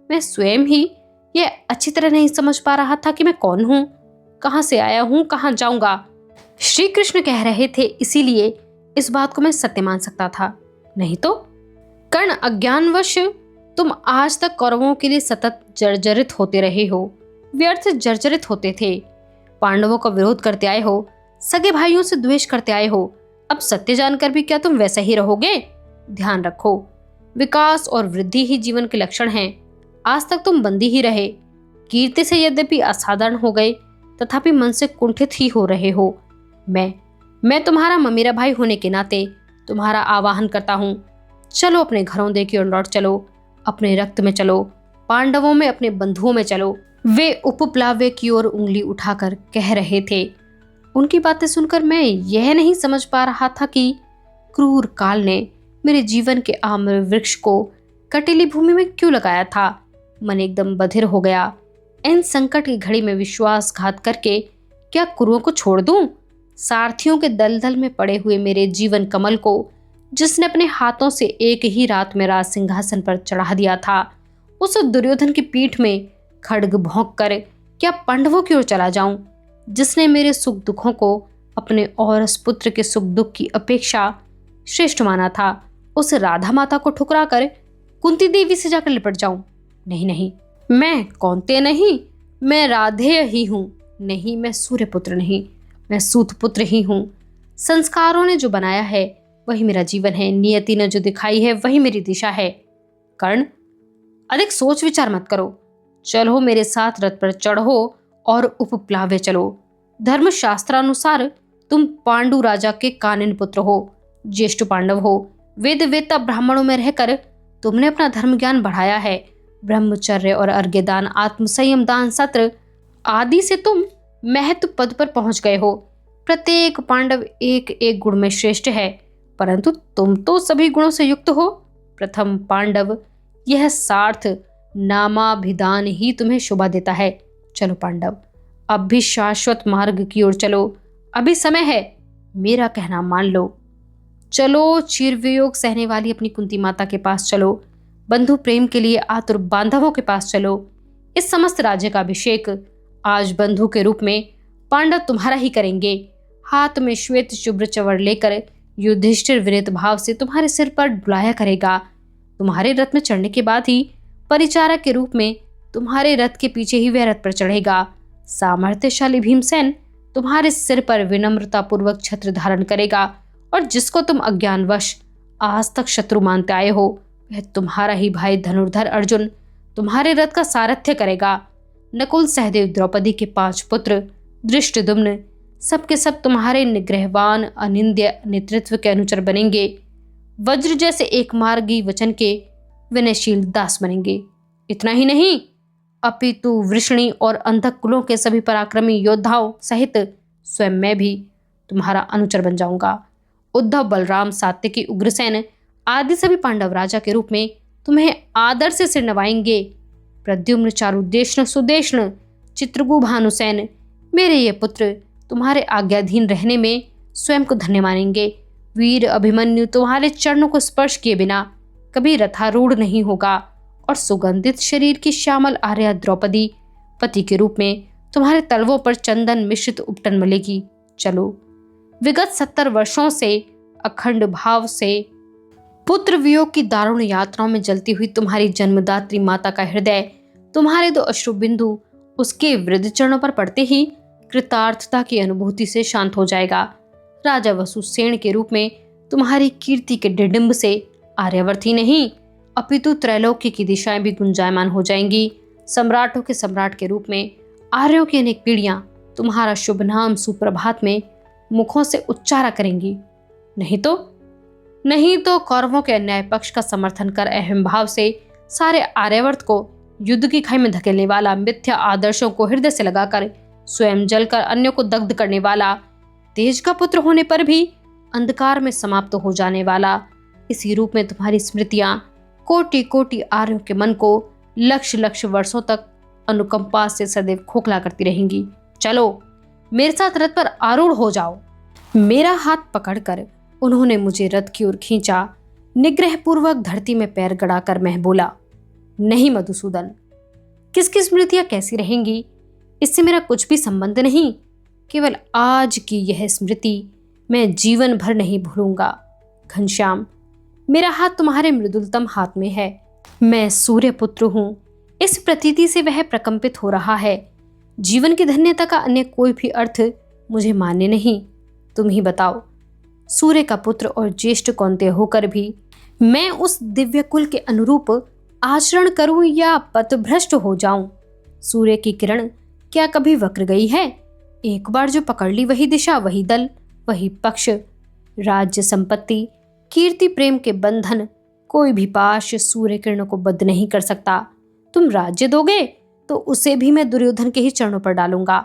मैं स्वयं ही यह अच्छी तरह नहीं समझ पा रहा था कि मैं कौन हूं, कहां से आया हूं, कहां जाऊंगा। श्री कृष्ण कह रहे थे, इसीलिए इस बात को मैं सत्य मान सकता था, नहीं तो। कर्ण, अज्ञानवश तुम आज तक कौरवों के लिए सतत जर्जरित होते रहे हो, व्यर्थ जर्जरित होते थे। पांडवों का विरोध करते आए हो, सगे भाइयों से द्वेष करते आए हो। अब सत्य जानकर भी क्या तुम वैसे ही रहोगे? ध्यान रखो, विकास और वृद्धि ही जीवन के लक्षण हैं। आज तक तुम बंदी ही रहे, कीर्ति से यद्यपि असाधारण हो गए, तथापि मन से कुंठित ही हो रहे हो। मैं तुम्हारा ममीरा भाई होने के नाते तुम्हारा आवाहन करता हूँ। चलो अपने घरों देखी और लौट चलो, अपने रक्त में चलो, पांडवों में, अपने बंधुओं में चलो। वे उपप्लाव्य की ओर उंगली उठाकर कह रहे थे। उनकी बातें सुनकर मैं यह नहीं समझ पा रहा था कि क्रूर काल ने मेरे जीवन के आम्र वृक्ष को कटीली भूमि में क्यों लगाया था। मन एकदम बधिर हो गया। इन संकट की घड़ी में विश्वासघात करके क्या कुरुओं को छोड़ दूं? सारथियों के दलदल में पड़े हुए मेरे जीवन कमल को, जिसने अपने हाथों से एक ही रात में राज सिंहासन पर चढ़ा दिया था, उस दुर्योधन की पीठ में खड्ग भोंक कर क्या पांडवों की ओर चला जाऊं, जिसने मेरे सुख दुखों को अपने औरस पुत्र के सुख दुख की अपेक्षा श्रेष्ठ माना था। उस राधा माता को ठुकरा कर कुंती देवी से जाकर लिपट जाऊं? नहीं, मैं कौन्तेय नहीं, मैं राधेय ही हूं। नहीं, मैं सूर्यपुत्र नहीं, मैं सूतपुत्र ही हूं। संस्कारों ने जो बनाया है वही मेरा जीवन है, नियति ने जो दिखाई है वही मेरी दिशा है। कर्ण, अधिक सोच विचार मत करो, चलो मेरे साथ रथ पर चढ़ो और उपप्लाव्य चलो। धर्मशास्त्रानुसार तुम पांडु राजा के कानिन पुत्र हो, ज्येष्ठ पांडव हो। वेद वेत्ता ब्राह्मणों में रहकर तुमने अपना धर्म ज्ञान बढ़ाया है। ब्रह्मचर्य और अर्घ्यदान, आत्मसंयम, दान, सत्र आदि से तुम महत्व पद पर पहुंच गए हो। प्रत्येक पांडव एक एक गुण में श्रेष्ठ है, परंतु तुम तो सभी गुणों से युक्त हो। प्रथम पांडव, यह सार्थ नामाभिधान ही तुम्हें शोभा देता है। चलो पांडव, अब भी शाश्वत मार्ग की ओर चलो। अभी समय है, मेरा कहना मान लो। चलो, चिरवियोग सहने वाली अपनी कुंती माता के पास चलो। बंधु प्रेम के लिए आतुर बांधवों के पास चलो। इस समस्त राज्य का अभिषेक आज बंधु के रूप में पांडव तुम्हारा ही करेंगे। हाथ में श्वेत शुभ्र चवर लेकर युधिष्ठिर विनीत भाव से तुम्हारे सिर पर डुलाया करेगा। तुम्हारे रथ में चढ़ने के बाद ही परिचारक के रूप में तुम्हारे रथ के पीछे ही वह रथ पर चढ़ेगा। सामर्थ्यशाली भीमसेन तुम्हारे सिर पर विनम्रता पूर्वक छत्र धारण करेगा और जिसको तुम अज्ञानवश आज तक शत्रु मानते आए हो, वह तुम्हारा ही भाई धनुर्धर अर्जुन तुम्हारे रथ का सारथ्य करेगा। नकुल, सहदेव, द्रौपदी के 5 पुत्र, धृष्टद्युम्न, सबके सब तुम्हारे निग्रहवान अनिंद्य नेतृत्व के अनुचर बनेंगे। वज्र जैसे एक मार्गी वचन के विनयशील दास बनेंगे। इतना ही नहीं, अपितु वृषणी और अंधक कुलों के सभी पराक्रमी योद्धाओं सहित स्वयं मैं भी तुम्हारा अनुचर बन जाऊंगा। उद्धव, बलराम, सात्यकी, उग्रसेन आदि सभी पांडव राजा के रूप में तुम्हें आदर से सिर नवाएंगे। प्रद्युम्न, चारुदेष्ण, सुदेष्ण, चित्रगु, भानुसेन मेरे ये पुत्र तुम्हारे आज्ञाधीन रहने में स्वयं को धन्य मानेंगे। वीर अभिमन्यु तुम्हारे चरणों को स्पर्श किए बिना कभी रथारूढ़ नहीं होगा और सुगंधित शरीर की श्यामल आर्या द्रौपदी पति के रूप में तुम्हारे तलवों पर चंदन मिश्रित उपटन मलेगी। चलो, विगत 70 वर्षों से अखंड भाव से पुत्र वियोग की दारुण यात्राओं में जलती हुई तुम्हारी जन्मदात्री माता का हृदय तुम्हारे 2 अश्रु बिंदु उसके वृद्ध चरणों पर पड़ते ही कृतार्थता की अनुभूति से शांत हो जाएगा। राजा वसुसेन के रूप में तुम्हारी कीर्ति के डिडिम्ब से आर्यावर्त ही नहीं अपितु त्रैलोक्य की दिशाएं भी गुंजायमान हो जाएंगी। सम्राटों के सम्राट के रूप में आर्यों की अनेक पीढ़ियां तुम्हारा शुभ नाम सुप्रभात में मुखों से उच्चारा करेंगी। नहीं तो कौरवों के अन्याय पक्ष का समर्थन कर अहम भाव से सारे आर्यावर्त को युद्ध की खाई में धकेलने वाला, मिथ्या आदर्शों को हृदय से लगाकर स्वयं जलकर अन्यों को दग्ध करने वाला, तेज का पुत्र होने पर भी अंधकार में समाप्त हो जाने वाला, इसी रूप में तुम्हारी स्मृतियां कोटि कोटि आर्यों के मन को लक्ष लक्ष वर्षों तक अनुकंपा से सदैव खोखला करती रहेंगी। चलो, मेरे साथ रथ पर आरूढ़ हो जाओ। मेरा हाथ पकड़कर उन्होंने मुझे रथ की ओर खींचा। निग्रह पूर्वक धरती में पैर गड़ाकर मैं बोला, नहीं मधुसूदन, किसकी स्मृतियां कैसी रहेंगी इससे मेरा कुछ भी संबंध नहीं। केवल आज की यह स्मृति मैं जीवन भर नहीं भूलूंगा। घनश्याम, मेरा हाथ तुम्हारे मृदुलतम हाथ में है। मैं सूर्य पुत्र हूं, इस प्रतीति से वह प्रकंपित हो रहा है। जीवन की धन्यता का अन्य कोई भी अर्थ मुझे मान्य नहीं। तुम ही बताओ, सूर्य का पुत्र और ज्येष्ठ कौन्तेय होकर भी मैं उस दिव्य कुल के अनुरूप आचरण करूं या पथभ्रष्ट हो जाऊं? सूर्य की किरण क्या कभी वक्र गई है? एक बार जो पकड़ ली वही दिशा, वही दल, वही पक्ष, राज्य, संपत्ति, कीर्ति, प्रेम के बंधन, कोई भी पाश सूर्य किरणों को बद्ध नहीं कर सकता। तुम राज्य दोगे तो उसे भी मैं दुर्योधन के ही चरणों पर डालूंगा।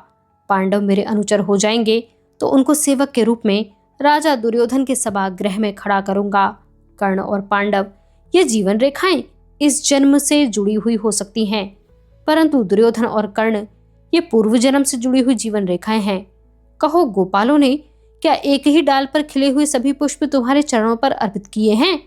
पांडव मेरे अनुचर हो जाएंगे तो उनको सेवक के रूप में राजा दुर्योधन के सभागृह में खड़ा करूंगा। कर्ण और पांडव ये जीवन रेखाएं इस जन्म से जुड़ी हुई हो सकती हैं, परंतु दुर्योधन और कर्ण ये पूर्व जन्म से जुड़ी हुई जीवन रेखाएं हैं। कहो गोपालों ने क्या एक ही डाल पर खिले हुए सभी पुष्प तुम्हारे चरणों पर अर्पित किए हैं,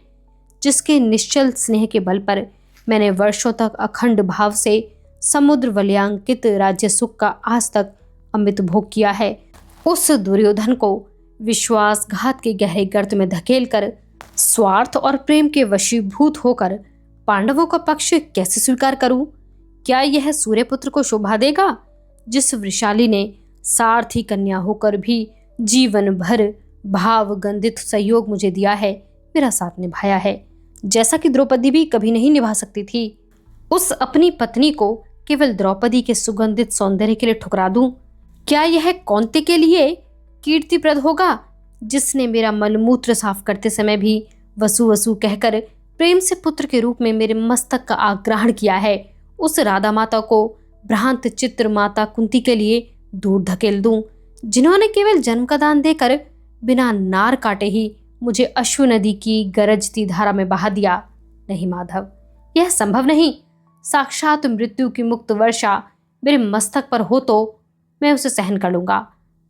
जिसके निश्चल स्नेह के बल पर मैंने वर्षों तक अखंड भाव से समुद्र वलयांकित राज्य सुख का आज तक अमृत भोग किया है। उस दुर्योधन को विश्वासघात के गहरे गर्त में धकेल कर स्वार्थ और प्रेम के वशीभूत होकर पांडवों का पक्ष कैसे स्वीकार करूं? क्या यह सूर्यपुत्र को शोभा देगा, जिस वृषाली ने सारथी कन्या होकर भी जीवन भर भाव गंधित सहयोग मुझे दिया है, मेरा साथ निभाया है, जैसा कि द्रौपदी भी कभी नहीं निभा सकती थी। उस अपनी पत्नी को केवल द्रौपदी के सुगंधित सौंदर्य के लिए ठुकरा दूं? क्या यह कौन्तेय के लिए कीर्तिप्रद होगा, जिसने मेरा मलमूत्र साफ करते समय भी वसु वसु कहकर प्रेम से पुत्र के रूप में मेरे मस्तक का आग्रहण किया है? उस राधा माता को भ्रांत चित्र माता कुंती के लिए दूर धकेल दूं, जिन्होंने केवल जन्म का दान देकर बिना नार काटे ही मुझे अश्व नदी की गरजती धारा में बहा दिया? नहीं माधव, यह संभव नहीं। साक्षात मृत्यु की मुक्त वर्षा मेरे मस्तक पर हो तो मैं उसे सहन कर लूंगा,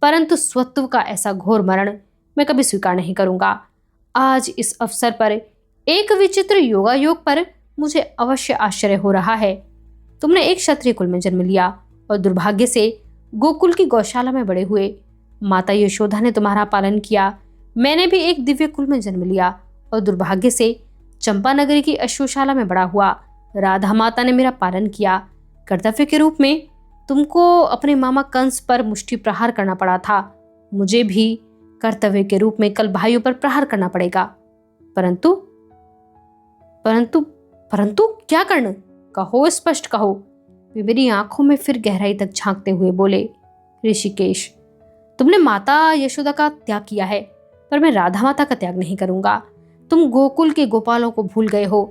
परंतु स्वत्व का ऐसा घोर मरण मैं कभी स्वीकार नहीं करूंगा। आज इस अवसर पर एक विचित्र योगायोग पर मुझे अवश्य आश्चर्य हो रहा है। तुमने एक क्षत्रिय कुल में जन्म लिया और दुर्भाग्य से गोकुल की गौशाला में बड़े हुए। माता यशोदा ने तुम्हारा पालन किया। मैंने भी एक दिव्य कुल में जन्म लिया और दुर्भाग्य से चंपानगरी की अश्वशाला में बड़ा हुआ। राधा माता ने मेरा पालन किया। कर्तव्य के रूप में तुमको अपने मामा कंस पर मुष्टि प्रहार करना पड़ा था। मुझे भी कर्तव्य के रूप में कल भाइयों पर प्रहार करना पड़ेगा। परंतु परंतु परंतु क्या कर्ण? कहो, स्पष्ट कहो। वे मेरी आंखों में फिर गहराई तक झांकते हुए बोले, ऋषिकेश, तुमने माता यशोदा का त्याग किया है, पर मैं राधा माता का त्याग नहीं करूंगा। तुम गोकुल के गोपालों को भूल गए हो,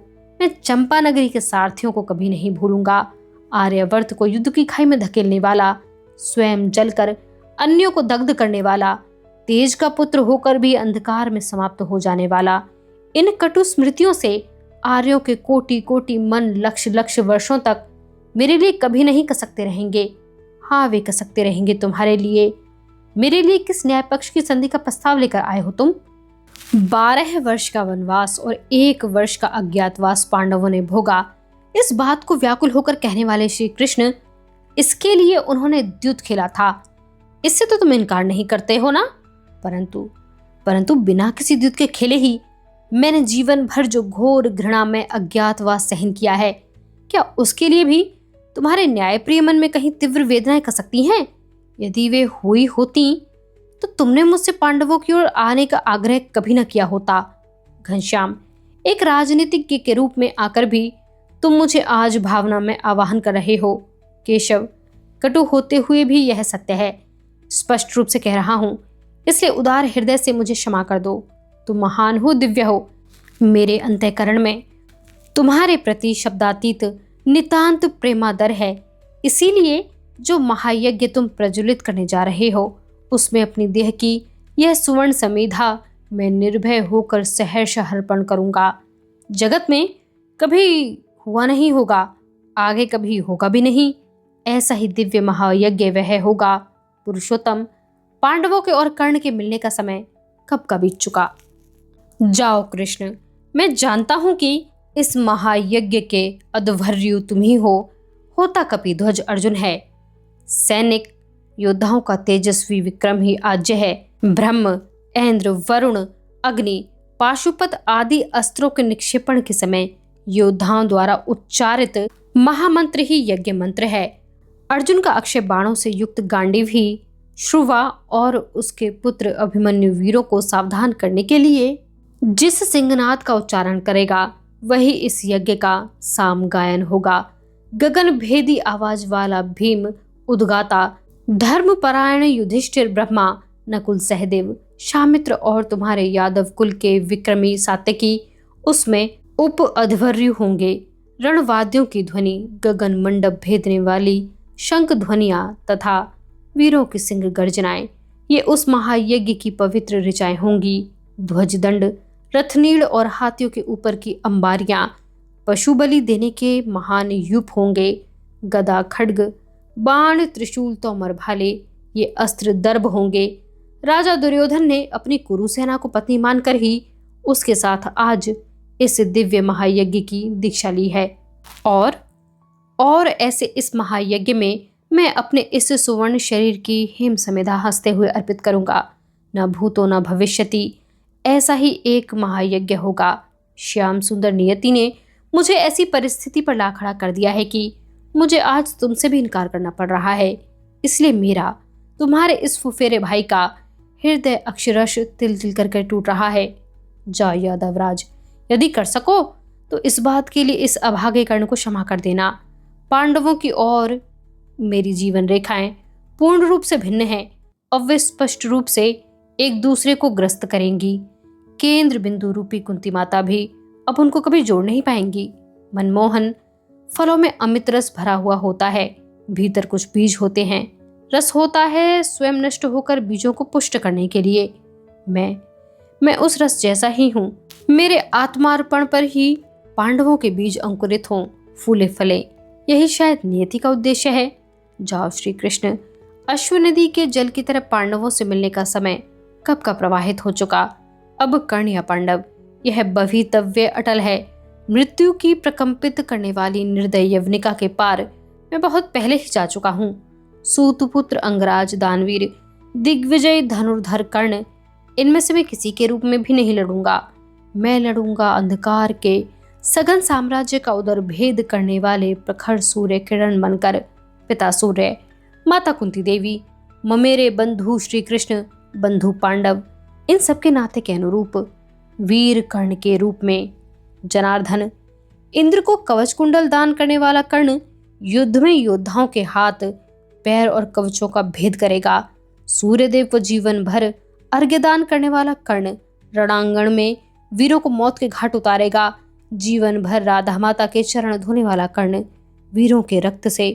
मैं चंपानगरी के सारथियों को कभी नहीं भूलूंगा। आर्यवर्त को युद्ध की खाई में धकेलने वाला, स्वयं जलकर अन्यों को दग्ध करने वाला, तेज का पुत्र होकर भी अंधकार में समाप्त हो जाने वाला, इन कटु स्मृतियों से आर्यों के कोटि कोटि मन लक्ष लक्ष वर्षों तक मेरे लिए कभी नहीं कसकते रहेंगे। हाँ, वे कसकते रहेंगे तुम्हारे लिए। मेरे लिए किस न्याय पक्ष की संधि का प्रस्ताव लेकर आए हो तुम? 12 वर्ष का वनवास और 1 वर्ष का अज्ञातवास पांडवों ने भोगा। इस बात को व्याकुल होकर कहने वाले श्री कृष्ण, इसके लिए उन्होंने द्युत खेला था। इससे तो तुम इनकार नहीं करते हो ना? परंतु बिना किसी द्युत के खेले ही मैंने जीवन भर जो घोर घृणा में अज्ञातवास सहन किया है, क्या उसके लिए भी तुम्हारे न्यायप्रिय मन में कहीं तीव्र वेदनाएं कसकती हैं? यदि वे हुई होती तो तुमने मुझसे पांडवों की ओर आने का आग्रह कभी न किया होता। घनश्याम, एक राजनीतिज्ञ के रूप में आकर भी तुम मुझे आज भावना में आवाहन कर रहे हो। केशव, कटु होते हुए भी यह सत्य है। स्पष्ट रूप से कह रहा हूं, इसलिए उदार हृदय से मुझे क्षमा कर दो। तुम महान हो, दिव्य हो। मेरे अंतःकरण में तुम्हारे प्रति शब्दातीत नितांत प्रेमादर है। इसीलिए जो महायज्ञ तुम प्रज्वलित करने जा रहे हो, उसमें अपनी देह की यह सुवर्ण समीधा मैं निर्भय होकर सहर्ष अर्पण करूंगा। जगत में कभी हुआ नहीं होगा, आगे कभी होगा भी नहीं। ऐसा ही दिव्य महायज्ञ वह होगा। पुरुषोत्तम, पांडवों के और कर्ण के मिलने का समय कब का बीत चुका। जाओ कृष्ण, मैं जानता हूं कि इस महायज्ञ के अध्वर्यु तुम ही हो। होता कपिध्वज अर्जुन है। सैनिक योद्धाओं का तेजस्वी विक्रम ही आज्य है। ब्रह्म, इंद्र, वरुण, अग्नि, पाशुपत आदि अस्त्रों के निक्षेपण के समय योद्धाओं द्वारा उच्चारित महामंत्र ही यज्ञ मंत्र है। अर्जुन का अक्षय बाणों से युक्त गांडीव ही श्रुवा और उसके पुत्र अभिमन्यु वीरों को सावधान करने के लिए जिस सिंहनाद का उच्चारण करेगा, वही इस यज्ञ का साम गायन होगा। गगन भेदी आवाज वाला भीम उद्गाता, धर्मपरायण युधिष्ठिर, ब्रह्मा, नकुल, सहदेव, शामित्र और तुम्हारे यादव कुल के विक्रमी सात्यकी उसमें उप अध्वर्यु होंगे। रणवाद्यों की ध्वनि, गगन मंडप भेदने वाली शंख ध्वनियां तथा वीरों की सिंह गर्जनाएं, ये उस महायज्ञ की पवित्र ऋचाएं होंगी। ध्वजदंड, रथनीड़ और हाथियों के ऊपर की अंबारियां पशु बलि देने के महान यूप होंगे। गदा, खड्ग, बाण, त्रिशूल, तोमर, भाले ये अस्त्र दर्भ होंगे। राजा दुर्योधन ने अपनी कुरु सेना को पत्नी मानकर ही उसके साथ आज इस दिव्य महायज्ञ की दीक्षा ली है। और ऐसे इस महायज्ञ में मैं अपने इस सुवर्ण शरीर की हिम समेधा हंसते हुए अर्पित करूंगा। न भूतो न भविष्यति, ऐसा ही एक महायज्ञ होगा। श्याम सुंदर नियति ने मुझे ऐसी परिस्थिति पर ला खड़ा कर दिया है कि मुझे आज तुमसे भी इनकार करना पड़ रहा है। इसलिए मेरा तुम्हारे इस फुफेरे भाई का हृदय अक्षरश तिल तिल करके टूट रहा है। जाओ यादवराज, यदि कर सको तो इस बात के लिए इस अभागे कर्ण को क्षमा कर देना। पांडवों की ओर मेरी जीवन रेखाएं पूर्ण रूप से भिन्न हैं और वे स्पष्ट रूप से एक दूसरे को ग्रस्त करेंगी। केंद्र बिंदु रूपी कुंती माता भी अब उनको कभी जोड़ नहीं पाएंगी। मनमोहन फलों में अमित रस भरा हुआ होता है, भीतर कुछ बीज होते हैं। रस होता है स्वयं नष्ट होकर बीजों को पुष्ट करने के लिए। मैं उस रस जैसा ही हूँ। मेरे आत्मार्पण पर ही पांडवों के बीज अंकुरित हों, फूले फले। यही शायद नियति का उद्देश्य है। जाओ श्री कृष्ण, अश्व नदी के जल की तरह पांडवों से मिलने का समय कब का प्रवाहित हो चुका। अब कर्ण या पांडव, यह भवितव्य अटल है। मृत्यु की प्रकंपित करने वाली निर्दय यवनिका के पार मैं बहुत पहले ही जा चुका हूँ। सूतपुत्र, अंगराज, दानवीर, दिग्विजय, धनुर्धर कर्ण, इनमें से मैं किसी के रूप में भी नहीं लड़ूंगा। मैं लड़ूंगा अंधकार के सघन साम्राज्य का उदर भेद करने वाले प्रखर सूर्य किरण बनकर। पिता सूर्य, माता कुंती देवी, ममेरे बंधु श्री कृष्ण, बंधु पांडव, इन सबके नाते के अनुरूप वीर कर्ण के रूप में जनार्दन, इंद्र को कवच कुंडल दान करने वाला कर्ण युद्ध में योद्धाओं के हाथ, पैर और कवचों का भेद करेगा। सूर्यदेव को जीवन भर अर्घ्य दान करने वाला कर्ण रणांगण में वीरों को मौत के घाट उतारेगा। जीवन भर राधा माता के चरण धोने वाला कर्ण वीरों के रक्त से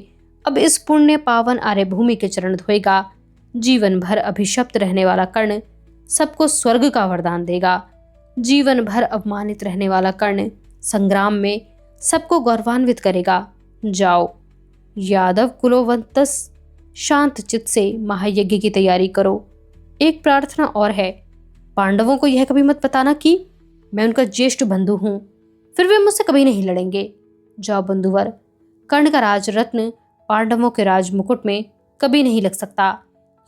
अब इस पुण्य पावन आर्य भूमि के चरण धोएगा। जीवन भर अभिशप्त रहने वाला कर्ण सबको स्वर्ग का वरदान देगा। जीवन भर अपमानित रहने वाला कर्ण संग्राम में सबको गौरवान्वित करेगा। जाओ यादव कुलोवंतस, शांत चित्त से महायज्ञ की तैयारी करो। एक प्रार्थना और है, पांडवों को यह कभी मत बताना कि मैं उनका ज्येष्ठ बंधु हूं, फिर वे मुझसे कभी नहीं लड़ेंगे। जाओ बंधुवर, कर्ण का राज रत्न पांडवों के राज मुकुट में कभी नहीं लग सकता,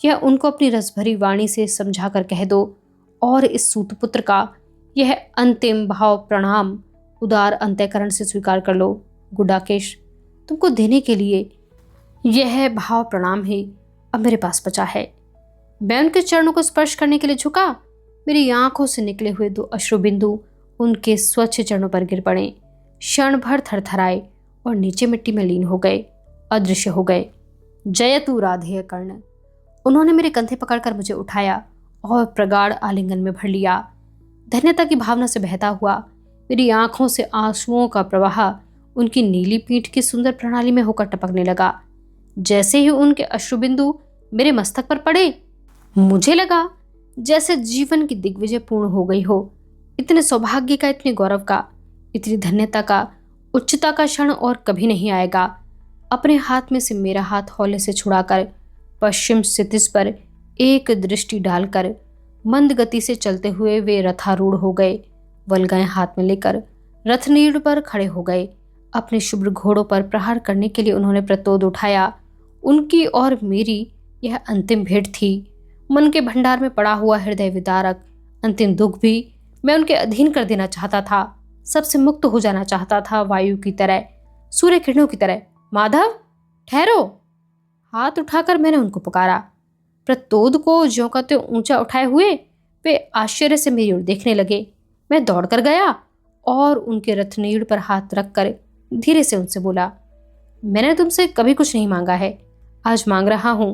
यह उनको अपनी रसभरी वाणी से समझा कर कह दो। और इस सूतपुत्र का यह अंतिम भाव प्रणाम उदार अंतःकरण से स्वीकार कर लो। गुडाकेश, तुमको देने के लिए यह भाव प्रणाम ही अब मेरे पास बचा है। मैं उनके चरणों को स्पर्श करने के लिए झुका, मेरी आंखों से निकले हुए 2 अश्रुबिंदु उनके स्वच्छ चरणों पर गिर पड़े, क्षण भर थरथराए और नीचे मिट्टी में लीन हो गए, अदृश्य हो गए। जय तू राधेय कर्ण। उन्होंने मेरे कंधे पकड़कर मुझे उठाया और प्रगाढ़ आलिंगन में भर लिया। धन्यता की भावना से बहता हुआ मेरी आंखों से आंसुओं का प्रवाह उनकी नीली पीठ की सुंदर प्रणाली में होकर टपकने लगा। जैसे ही उनके अश्रुबिंदु मेरे मस्तक पर पड़े, मुझे लगा जैसे जीवन की दिग्विजय पूर्ण हो गई हो। इतने सौभाग्य का, इतने गौरव का, इतनी धन्यता का, उच्चता का क्षण और कभी नहीं आएगा। अपने हाथ में से मेरा हाथ हौले से छुड़ाकर पश्चिम क्षितिज पर एक दृष्टि डालकर मंद गति से चलते हुए वे रथारूढ़ हो गए। वल्गाएं हाथ में लेकर रथनीड़ पर खड़े हो गए। अपने शुभ्र घोड़ों पर प्रहार करने के लिए उन्होंने प्रतोद उठाया। उनकी और मेरी यह अंतिम भेंट थी। मन के भंडार में पड़ा हुआ हृदय विदारक अंतिम दुख भी मैं उनके अधीन कर देना चाहता था। सबसे मुक्त हो जाना चाहता था, वायु की तरह, सूर्य किरणों की तरह। माधव, ठहरो। हाथ उठाकर मैंने उनको पुकारा। प्रतोद को ज्यों का त्यों ऊंचा उठाए हुए वे आश्चर्य से मेरी ओर देखने लगे। मैं दौड़कर गया और उनके रथनीड़ पर हाथ रखकर धीरे से उनसे बोला, मैंने तुमसे कभी कुछ नहीं मांगा है, आज मांग रहा हूं।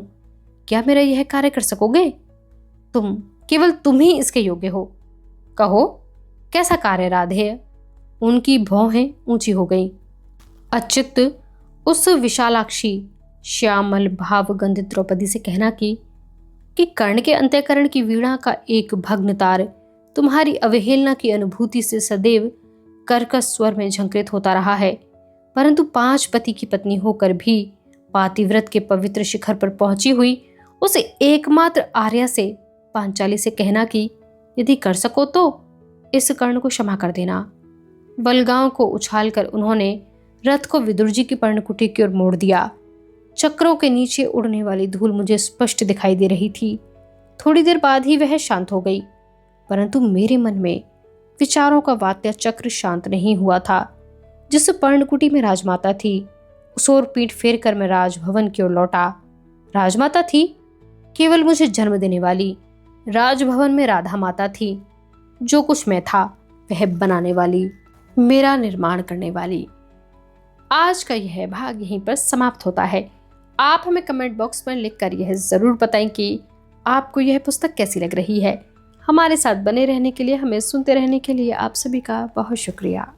क्या मेरा यह कार्य कर सकोगे? तुम, केवल तुम ही इसके योग्य हो। कहो, कैसा कार्य राधेय? उनकी भौहें ऊंची हो गईं। अच्युत, उस विशालाक्षी श्यामल भावगंधित द्रौपदी से कहना कि कर्ण के अंतःकरण की वीणा का एक भग्न तार तुम्हारी अवहेलना की अनुभूति से सदैव कर्कश स्वर में झंकृत होता रहा है, परंतु 5 पति की पत्नी होकर भी पातिव्रत के पवित्र शिखर पर पहुंची हुई उस एकमात्र आर्या से, पांचाली से कहना कि यदि कर सको तो इस कर्ण को क्षमा कर देना। बलगांव को उछालकर उन्होंने रथ को विदुर जी की पर्णकुटी की ओर मोड़ दिया। चक्रों के नीचे उड़ने वाली धूल मुझे स्पष्ट दिखाई दे रही थी। थोड़ी देर बाद ही वह शांत हो गई, परंतु मेरे मन में विचारों का वात्या चक्र शांत नहीं हुआ था। जिस पर्णकुटी में राजमाता थी उस ओर पीठ फेर कर मैं राजभवन की ओर लौटा। राजमाता थी केवल मुझे जन्म देने वाली, राजभवन में राधा माता थी। जो कुछ मैं था वह बनाने वाली, मेरा निर्माण करने वाली। आज का यह भाग यहीं पर समाप्त होता है। आप हमें कमेंट बॉक्स में लिखकर यह ज़रूर बताएं कि आपको यह पुस्तक कैसी लग रही है। हमारे साथ बने रहने के लिए, हमें सुनते रहने के लिए आप सभी का बहुत शुक्रिया।